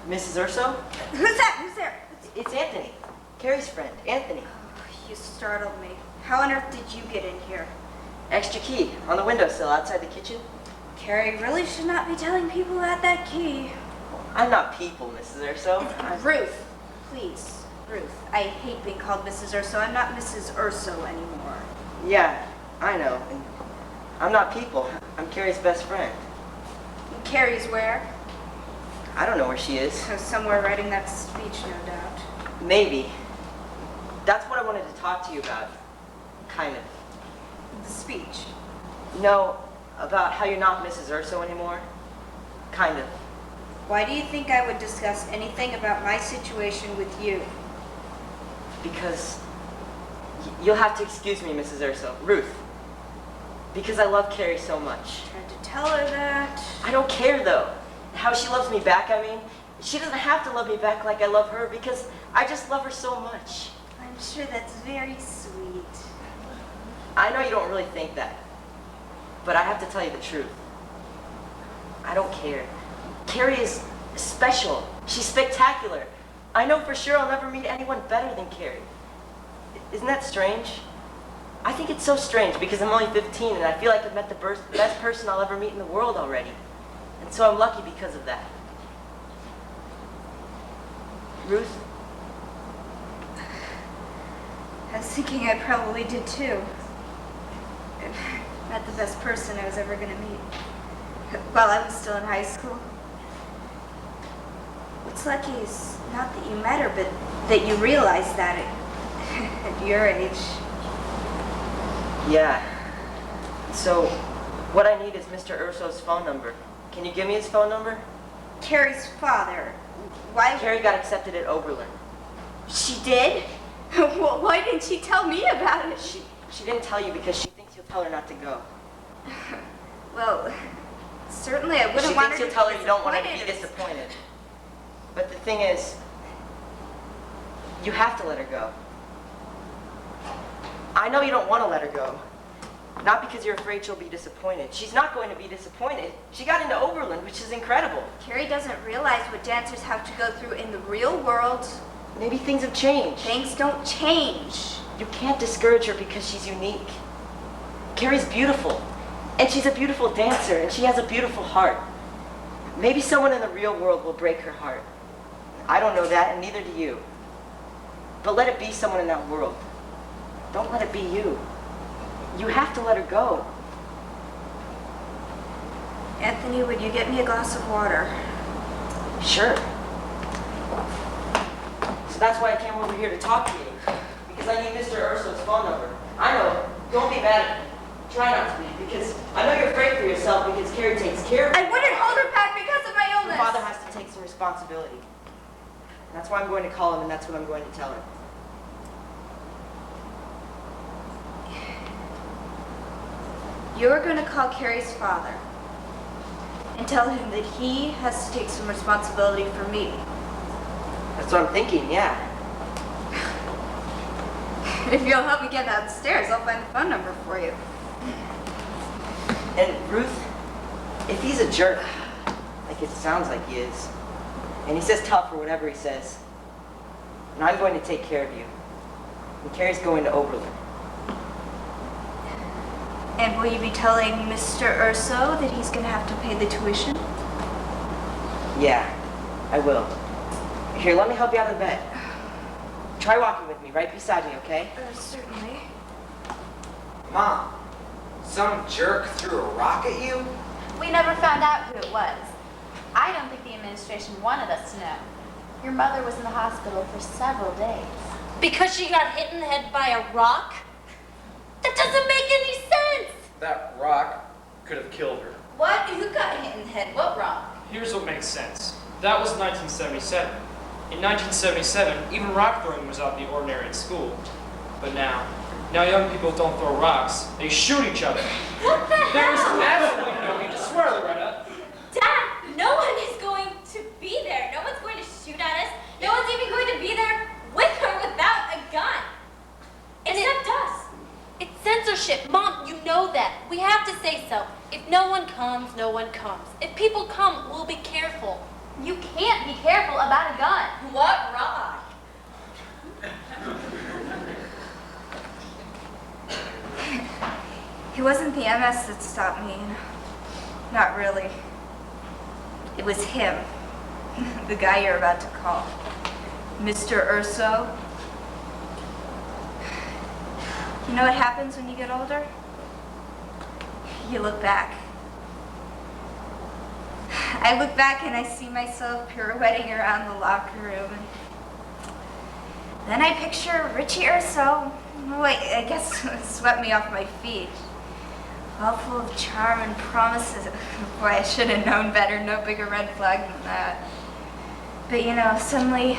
S14: Mrs. Urso?
S8: Who's that? Who's there?
S14: it's Anthony. Carrie's friend, Anthony.
S6: Oh, you startled me. How on earth did you get in here?
S14: Extra key on the windowsill outside the kitchen.
S6: Carrie really should not be telling people about that key.
S14: I'm not people, Mrs. Urso.
S6: Ruth, please. Ruth, I hate being called Mrs. Urso. I'm not Mrs. Urso anymore.
S14: Yeah, I know. And I'm not people. I'm Carrie's best friend.
S6: And Carrie's where?
S14: I don't know where she is.
S6: So somewhere writing that speech, no doubt.
S14: Maybe. That's what I wanted to talk to you about. Kind of.
S6: The speech.
S14: No, about how you're not Mrs. Urso anymore. Kind of.
S6: Why do you think I would discuss anything about my situation with you?
S14: Because you'll have to excuse me, Mrs. Urso. Ruth. Because I love Carrie so much.
S6: Tried to tell her that.
S14: I don't care, though. How she loves me back, I mean. She doesn't have to love me back like I love her because I just love her so much.
S6: I'm sure that's very sweet.
S14: I know you don't really think that. But I have to tell you the truth. I don't care. Carrie is special. She's spectacular. I know for sure I'll never meet anyone better than Carrie. Isn't that strange? I think it's so strange because I'm only 15 and I feel like I've met the best person I'll ever meet in the world already. And so I'm lucky because of that. Ruth?
S6: I was thinking I probably did too. Not the best person I was ever going to meet. While I was still in high school. What's lucky is not that you met her, but that you realized that at your age.
S14: Yeah. So, what I need is Mr. Urso's phone number. Can you give me his phone number?
S6: Carrie's father. Why?
S14: Carrie got accepted at Oberlin.
S6: She did? Well, why didn't she tell me about it?
S14: She didn't tell you because she thinks you'll tell her not to go.
S6: Well, certainly I wouldn't
S14: She
S6: want
S14: thinks
S6: her
S14: you'll
S6: to
S14: tell
S6: be
S14: her you don't want her to be
S6: disappointed.
S14: disappointed. But the thing is, you have to let her go. I know you don't want to let her go. Not because you're afraid she'll be disappointed. She's not going to be disappointed. She got into Oberlin, which is incredible.
S6: Carrie doesn't realize what dancers have to go through in the real world.
S14: Maybe things have changed.
S6: Things don't change.
S14: You can't discourage her because she's unique. Carrie's beautiful. And she's a beautiful dancer, and she has a beautiful heart. Maybe someone in the real world will break her heart. I don't know that, and neither do you. But let it be someone in that world. Don't let it be you. You have to let her go.
S6: Anthony, would you get me a glass of water?
S14: Sure. So that's why I came over here to talk to you. Because I need Mr. Urso's phone number. I know. Don't be mad at me. Try not to be, because I know you're afraid for yourself because Carrie takes care of you.
S6: I wouldn't hold her back because of my illness.
S14: Your father has to take some responsibility. And that's why I'm going to call him, and that's what I'm going to tell him.
S6: You're going to call Carrie's father and tell him that he has to take some responsibility for me.
S14: That's what I'm thinking, yeah.
S6: If you'll help me get downstairs, I'll find the phone number for you.
S14: And Ruth, if he's a jerk, like it sounds like he is, and he says tough or whatever he says, and I'm going to take care of you. And Carrie's going to Oberlin.
S6: And will you be telling Mr. Urso that he's going to have to pay the tuition?
S14: Yeah, I will. Here, let me help you out of bed. Try walking with me, right beside me, okay?
S6: Certainly.
S1: Mom, some jerk threw a rock at you?
S11: We never found out who it was. I don't think the administration wanted us to know. Your mother was in the hospital for several days.
S2: Because she got hit in the head by a rock? That doesn't make any sense!
S9: That rock could have killed her.
S11: What? Who got hit in the head? What rock?
S7: Here's what makes sense. That was 1977. In 1977, even rock throwing was out of the ordinary in school. But now young people don't throw rocks, they shoot each other.
S2: What the
S7: There's
S2: hell?
S7: absolutely no need to swear, Loretta.
S2: Dad, no one is going to be there. No one's going to shoot at us. No one's even going to be there with or without a gun. Except us. It's censorship. Mom, you know that. We have to say so. If no one comes, no one comes. If people come, we'll be careful.
S11: You can't be careful about a gun.
S2: What rock?
S6: It wasn't the MS that stopped me. Not really. It was him. The guy you're about to call. Mr. Urso. You know what happens when you get older? You look back. I look back and I see myself pirouetting around the locker room. And then I picture Richie Urso. Oh, I guess it swept me off my feet. All full of charm and promises. Boy, I should have known better. No bigger red flag than that. But you know, suddenly,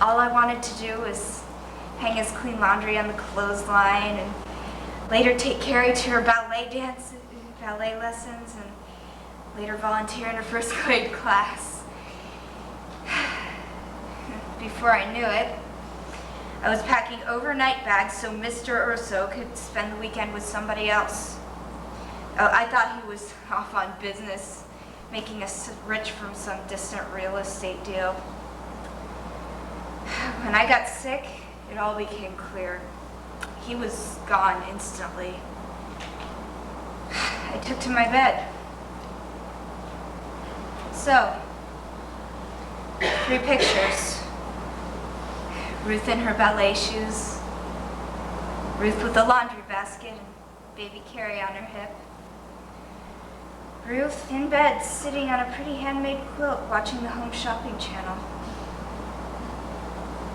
S6: all I wanted to do was hang his clean laundry on the clothesline and later take Carrie to her ballet lessons, and later volunteer in her first grade class. Before I knew it, I was packing overnight bags so Mr. Urso could spend the weekend with somebody else. I thought he was off on business, making us rich from some distant real estate deal. When I got sick, it all became clear. He was gone instantly. I took to my bed. So, 3 pictures. Ruth in her ballet shoes, Ruth with a laundry basket and baby Carrie on her hip. Ruth in bed, sitting on a pretty handmade quilt, watching the Home Shopping Channel.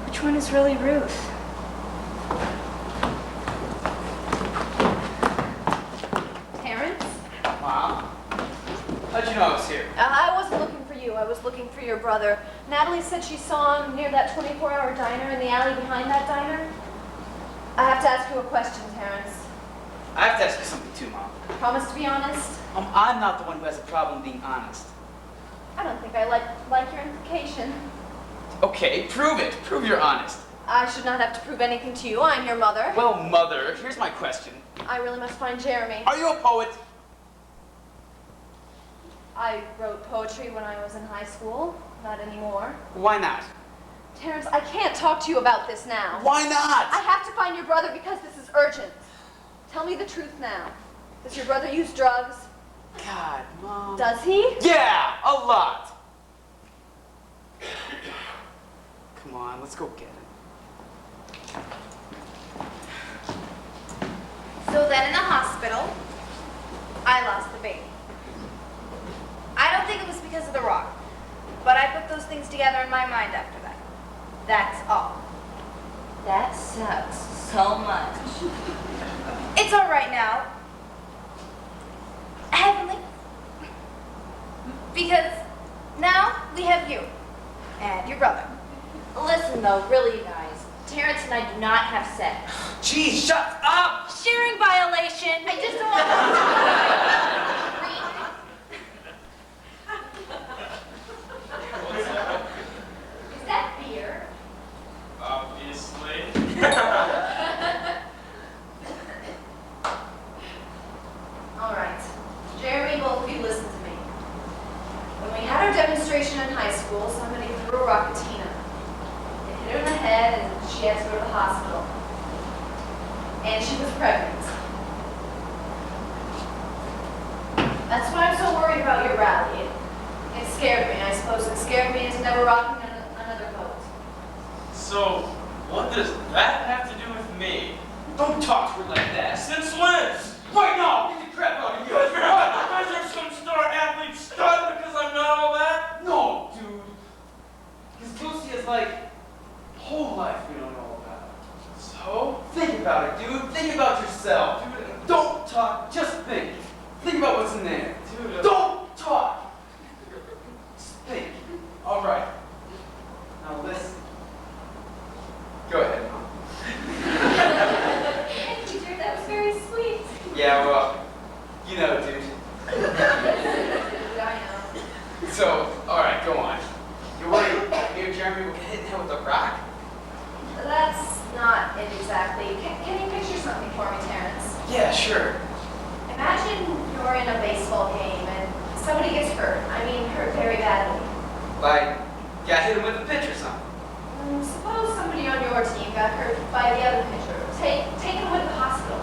S6: Which one is really Ruth?
S8: Terrence?
S3: Mom? How'd you know I was here?
S8: I wasn't looking for you. I was looking for your brother. Natalie said she saw him near that 24-hour diner in the alley behind that diner. I have to ask you a question, Terrence.
S3: I have to ask you something too, Mom.
S8: Promise to be honest?
S3: I'm not the one who has a problem being honest.
S8: I don't think I like your implication.
S3: Okay, prove it. Prove you're honest.
S8: I should not have to prove anything to you. I'm your mother.
S3: Well, Mother, here's my question.
S8: I really must find Jeremy.
S3: Are you a poet?
S8: I wrote poetry when I was in high school. Not anymore.
S3: Why not?
S8: Terrence, I can't talk to you about this now.
S3: Why not?
S8: I have to find your brother because this is urgent. Tell me the truth now. Does your brother use drugs?
S3: God, Mom.
S8: Does he?
S3: Yeah, a lot. Come on, let's go get him.
S6: So then in the hospital, I lost the baby. I don't think it was because of the rock, but I put those things together in my mind after that. That's all.
S14: That sucks so much.
S6: It's all right now. Heavenly. Because now we have you and your brother.
S11: Listen though, really you guys, Terrence and I do not have sex.
S3: Geez, shut up!
S6: Sharing violation.
S11: I just don't want to Is that beer?
S5: Obviously.
S8: All right. Jeremy, both of you listen to me. When we had our demonstration in high school, somebody threw a rock at Tina. It hit her in the head and she had to go to the hospital. And she was pregnant. That's why I'm so worried about your rally. It scared me. I suppose it scared me into never rocking another boat.
S5: So, what does that have to do with me?
S3: Don't talk to her like that.
S5: Since when?
S3: Right now! Get the crap out of you!
S5: Is there some star athlete stud because I'm not all that?
S3: No, dude. Because Lucy is like whole life we don't know about.
S5: So?
S3: Think about it, dude. Think about yourself. Dude, don't talk. Just think. Think about what's in there.
S5: Dude,
S3: Don't talk. Just think. All right. Now listen. Go ahead, Mom.
S8: Thank you, dear. That was very sweet.
S3: Yeah, well, you know, dude.
S8: I know.
S3: So, all right, go on. You're worried me or Jeremy will get hit in the head with a rock?
S8: That's not it exactly. Can you picture something for me, Terrence?
S3: Yeah, sure.
S8: Imagine you're in a baseball game and somebody gets hurt. I mean, hurt very badly.
S3: Like, got hit him with a pitch or something.
S8: Suppose somebody on your team got hurt by the other pitcher. Take him with the hospital.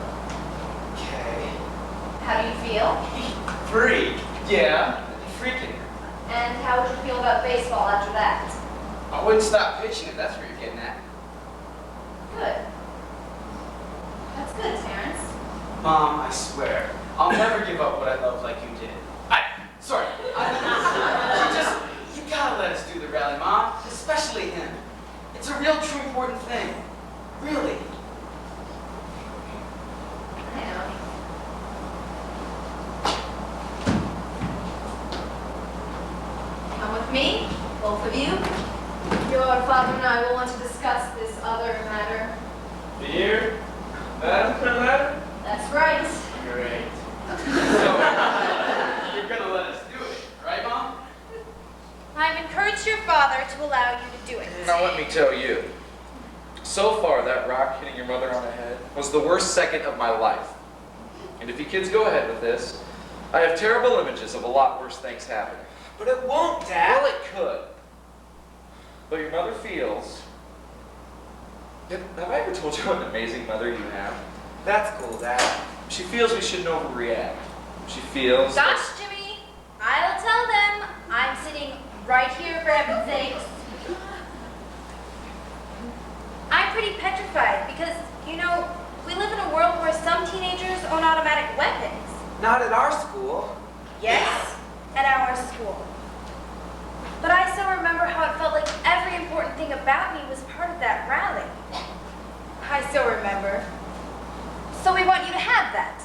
S3: Okay.
S8: feel?
S3: Free? Yeah, freaking.
S8: And how would you feel about baseball after that?
S3: I wouldn't stop pitching if that's what you're getting at.
S8: Good. That's good, Terrence.
S3: Mom, I swear, I'll never give up what I love like you did. You gotta let us do the rally, Mom. Especially him. It's a real, true, important thing. Really.
S8: I know. Come with me, both of you. Your father and I will want to discuss this other matter.
S3: Beer? Matter?
S8: That's right.
S3: Great. So, you're gonna let us do it, right, Mom?
S6: I've encouraged your father to allow you to do it.
S9: Now let me tell you. So far, that rock hitting your mother on the head was the worst second of my life. And if you kids go ahead with this, I have terrible images of a lot worse things happening.
S1: But it won't, Dad.
S9: Well, it could. But your mother feels... Have I ever told you what an amazing mother you have?
S1: That's cool, Dad.
S9: She feels we shouldn't overreact. She feels...
S6: Gosh, Jimmy, I'll tell them. I'm sitting right here for heaven's sakes. I'm pretty petrified because, you know, we live in a world where some teenagers own automatic weapons.
S1: Not at our school.
S6: Yes, at our school. But I still remember how it felt like every important thing about me was part of that rally. I still remember. So we want you to have that.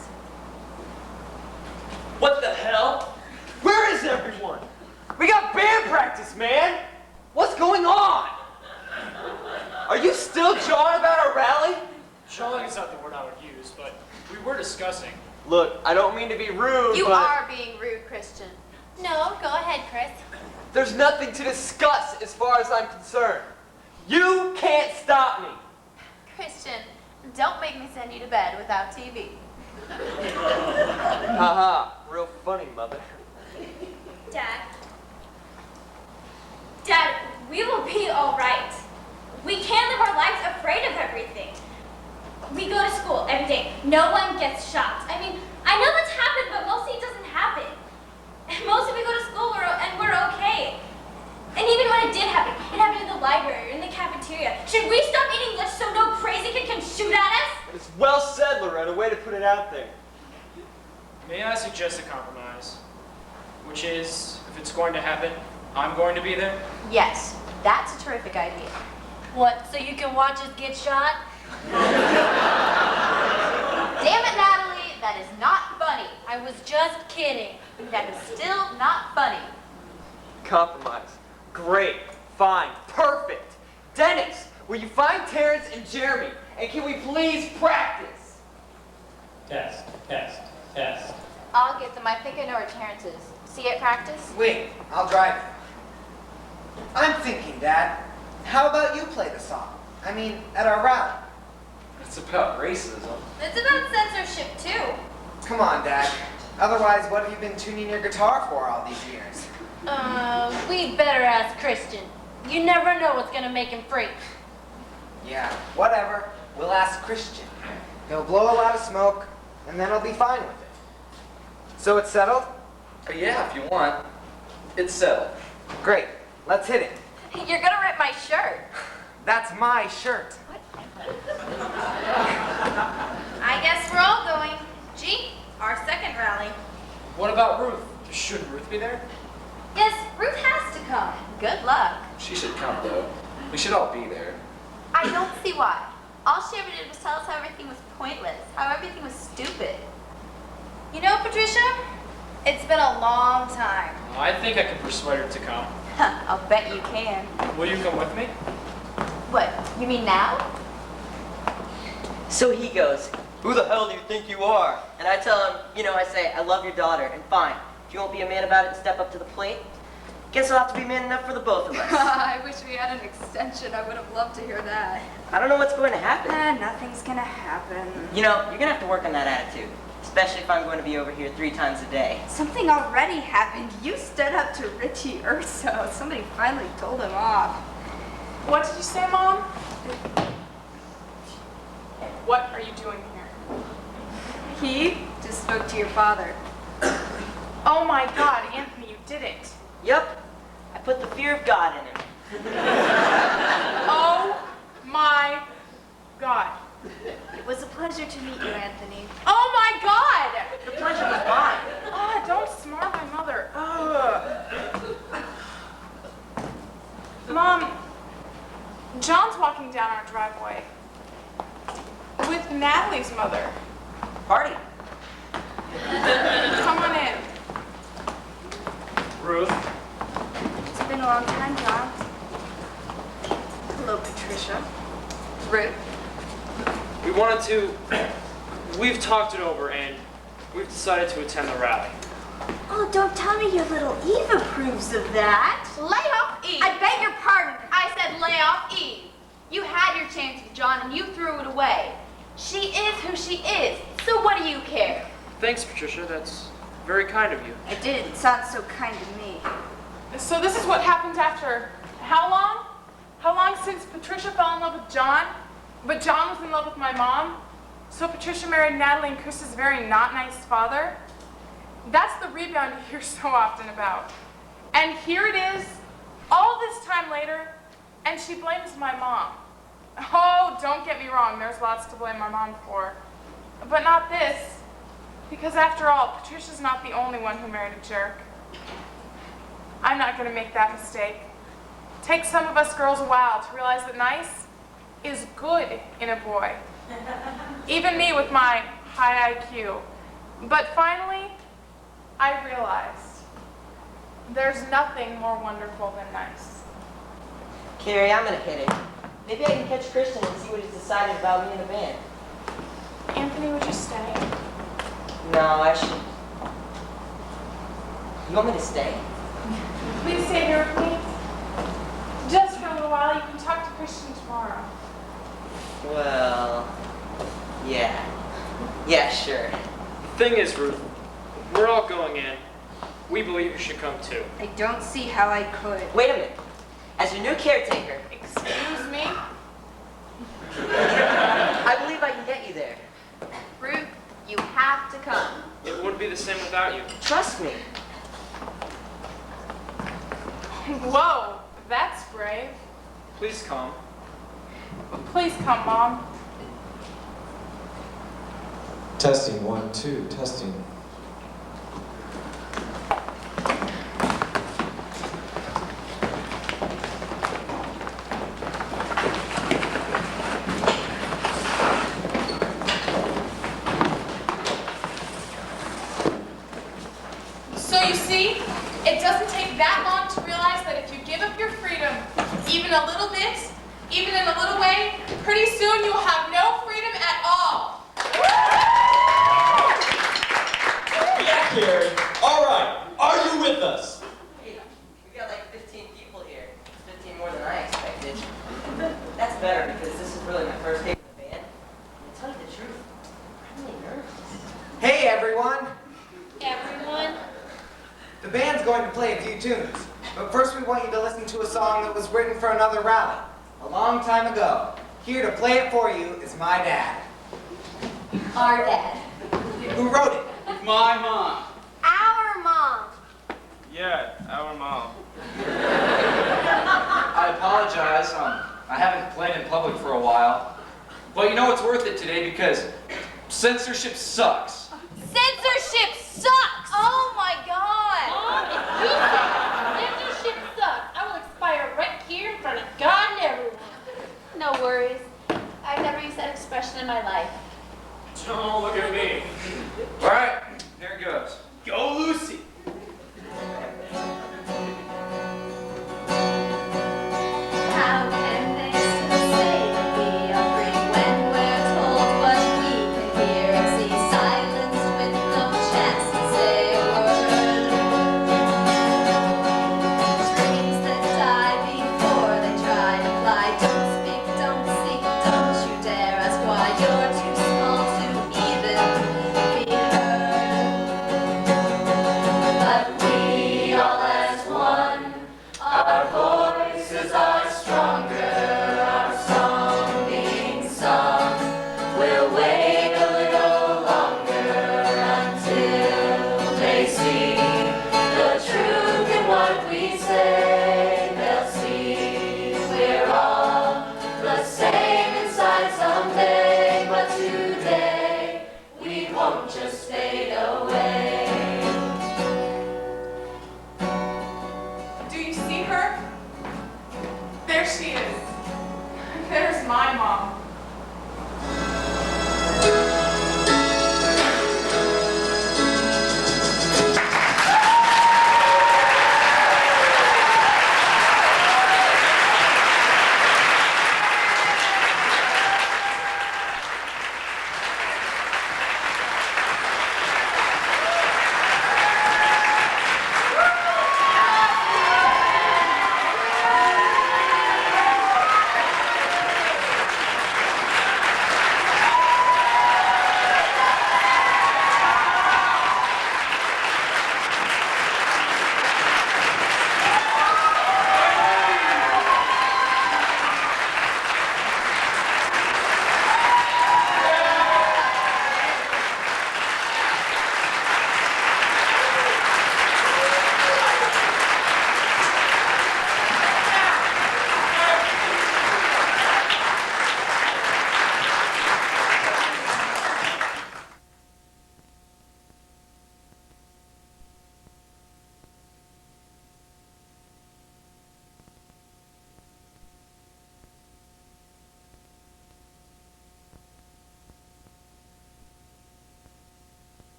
S10: What the hell? Where is everyone? We got band practice, man! What's going on? Are you still jawing about our rally?
S7: Jawing is not the word I would use, but we were discussing.
S10: Look, I don't mean to be rude,
S11: You
S10: but
S11: are being rude, Christian.
S6: No, go ahead, Chris.
S10: there's nothing to discuss as far as I'm concerned. You can't stop me.
S11: Christian, don't make me send you to bed without TV.
S10: Haha, real funny, mother.
S6: Dad, we will be all right. We can't live our lives afraid of everything. We go to school every day. No one gets shot. I mean, I know that's happened, but mostly it doesn't happen. And mostly we go to school and we're okay. And even when it did happen, it happened in the library or in the cafeteria. Should we stop eating lunch so no crazy kid can shoot at us?
S10: It's well said, Loretta. Way to put it out there.
S7: May I suggest a compromise? Which is, if it's going to happen, I'm going to be there.
S11: Yes, that's a terrific idea.
S6: What, so you can watch us get shot?
S11: Damn it, Natalie, that is not funny.
S6: I was just kidding.
S11: That is still not funny.
S10: Compromise. Great. Fine. Perfect. Dennis, will you find Terrence and Jeremy? And can we please practice?
S5: Test, test, test.
S11: I'll get them. I think I know where Terrence is. See you at practice?
S1: Wait, I'll drive. I'm thinking, Dad, how about you play the song? I mean, at our rally.
S9: It's about racism.
S6: It's about censorship, too.
S1: Come on, Dad. Otherwise, what have you been tuning your guitar for all these years?
S6: We'd better ask Christian. You never know what's gonna make him freak.
S1: Yeah, whatever. We'll ask Christian. He'll blow a lot of smoke, and then he'll be fine with it. So it's settled?
S9: Yeah, if you want. It's settled.
S1: Great. Let's hit it.
S11: You're gonna rip my shirt.
S1: That's my shirt.
S6: I guess we're all going. Gee, our second rally.
S7: What about Ruth? Should Ruth be there?
S6: Yes, Ruth has to come.
S11: Good luck.
S9: She should come, though. We should all be there.
S11: I don't see why. All she ever did was tell us how everything was pointless, how everything was stupid.
S6: You know, Patricia, it's been a long time.
S7: I think I can persuade her to come.
S11: I'll bet you can.
S7: Will you come with me?
S11: What, you mean now?
S14: So he goes, "Who the hell do you think you are?" And I tell him, I say, "I love your daughter, and fine. If you won't be a man about it and step up to the plate, guess I'll have to be man enough for the both of us."
S8: I wish we had an extension. I would have loved to hear that.
S14: I don't know what's going to happen.
S6: Nothing's gonna happen.
S14: You're gonna have to work on that attitude, especially if I'm going to be over here 3 times a day.
S6: Something already happened. You stood up to Richie Urso. Somebody finally told him off.
S4: What did you say, Mom? What are you doing here?
S6: He just spoke to your father.
S4: Oh my God, Anthony, you didn't.
S14: Yup. I put the fear of God in him.
S4: Oh my God.
S6: It was a pleasure to meet you, Anthony.
S4: Oh my God!
S14: The pleasure was mine.
S4: Ah, don't smart my mother. Ugh. Mom, John's walking down our driveway with Natalie's mother.
S14: Party.
S4: Come on in.
S7: Ruth,
S6: It's been a long time, John. Hello, Patricia.
S8: Ruth?
S7: we've talked it over and we've decided to attend the rally.
S6: Oh, don't tell me your little Eve approves of that.
S11: Lay off Eve.
S6: I beg your pardon.
S11: I said lay off Eve. You had your chance with John and you threw it away. She is who she is, so what do you care?
S7: Thanks, Patricia. That's very kind of you.
S6: It didn't sound so kind to me.
S4: So this is what happened after how long? How long since Patricia fell in love with John, but John was in love with my mom? So Patricia married Natalie and Chris's very not nice father? That's the rebound you hear so often about. And here it is, all this time later, and she blames my mom. Oh, don't get me wrong, there's lots to blame my mom for. But not this, because after all, Patricia's not the only one who married a jerk. I'm not going to make that mistake. Takes some of us girls a while to realize that nice is good in a boy. Even me with my high IQ. But finally, I realized there's nothing more wonderful than nice.
S14: Carrie, I'm gonna hit it. Maybe I can catch Christian and see what he's decided about me and the band.
S4: Anthony, would you stay?
S14: No, I should. You want me to stay?
S4: Please stay here with me. Just for a little while. You can talk to Christian tomorrow.
S14: Well, yeah. Yeah, sure.
S7: The thing is, Ruth, we're all going in. We believe you should come too.
S6: I don't see how I could.
S14: Wait a minute. As your new caretaker,
S4: Excuse me?
S14: I believe I can get you there.
S11: Ruth, you have to come.
S7: It wouldn't be the same without you.
S14: Trust me.
S4: Whoa, that's brave.
S7: Please come.
S4: Please come, Mom.
S15: Testing, 1, 2, testing.
S4: So you see, it doesn't take that long to realize that if you give up your freedom, even a little bit, even in a little way, pretty soon you will have no freedom at all.
S5: Yeah, Carrie. All right. Are you with us?
S14: Hey, we got like 15 people here. 15 more than I expected. That's better because this is really my first day with the band. And to tell you the truth, I'm really nervous.
S1: Hey everyone!
S2: Everyone?
S1: The band's going to play a few tunes, but first we want you to listen to a song that was written for another rally, a long time ago. Here to play it for you is my dad.
S8: Our dad.
S1: Who wrote it?
S3: My mom.
S11: Our mom.
S9: Yeah, our mom. I apologize. I haven't played in public for a while. But you know it's worth it today because censorship sucks.
S11: Censorship sucks! Oh my god!
S2: Mom, if you say censorship sucks, I will expire right here in front of God and everyone.
S11: No worries. I've never used that expression in my life.
S7: Don't look at me.
S9: All right, here it goes.
S3: Go, Lucy.
S8: How can they still say that we are free when we're told what we can hear and see, silenced with no chance to say a word? Dreams that die before they try to fly. Don't speak, don't seek, don't you dare ask why. You're too small to even be heard. don't just fade away.
S4: Do you see her? There she is. There's my mom.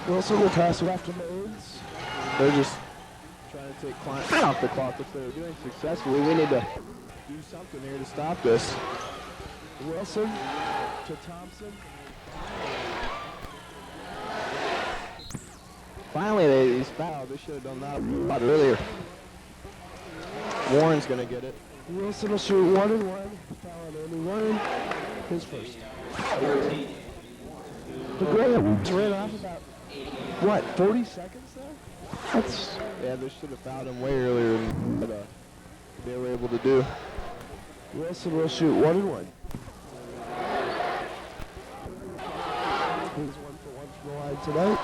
S16: Wilson will pass it after Maines. They're just trying to take Klein off the clock, which they're doing successfully. We need to do something here to stop this. Wilson to Thompson. Finally, he's fouled. They should have done that a lot earlier. Warren's going to get it. Wilson will shoot 1 and 1. Foul on Andy Warren. His first. The Graham ran off about, what, 40 seconds there? Yeah, they should have fouled him way earlier than what they were able to do. Wilson will shoot 1 and 1. He's 1 for 1 from the line tonight.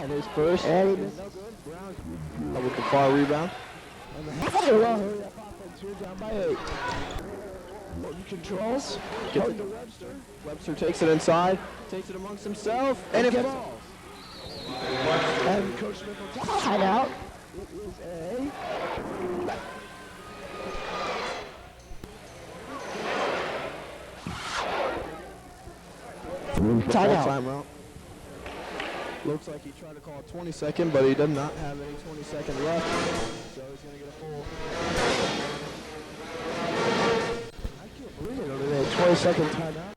S16: And his first. And he missed. Brown with the far rebound. And the hurry up offense here, down by 8. Morton controls. Gets it to Webster. Webster takes it inside. Takes it amongst himself. And it falls. And Coach Smith will take it out. It is a timeout. Looks like he tried to call a 20-second, but he did not have any 20 seconds left. So he's going to get a full. I can't believe it over there. 20-second timeout.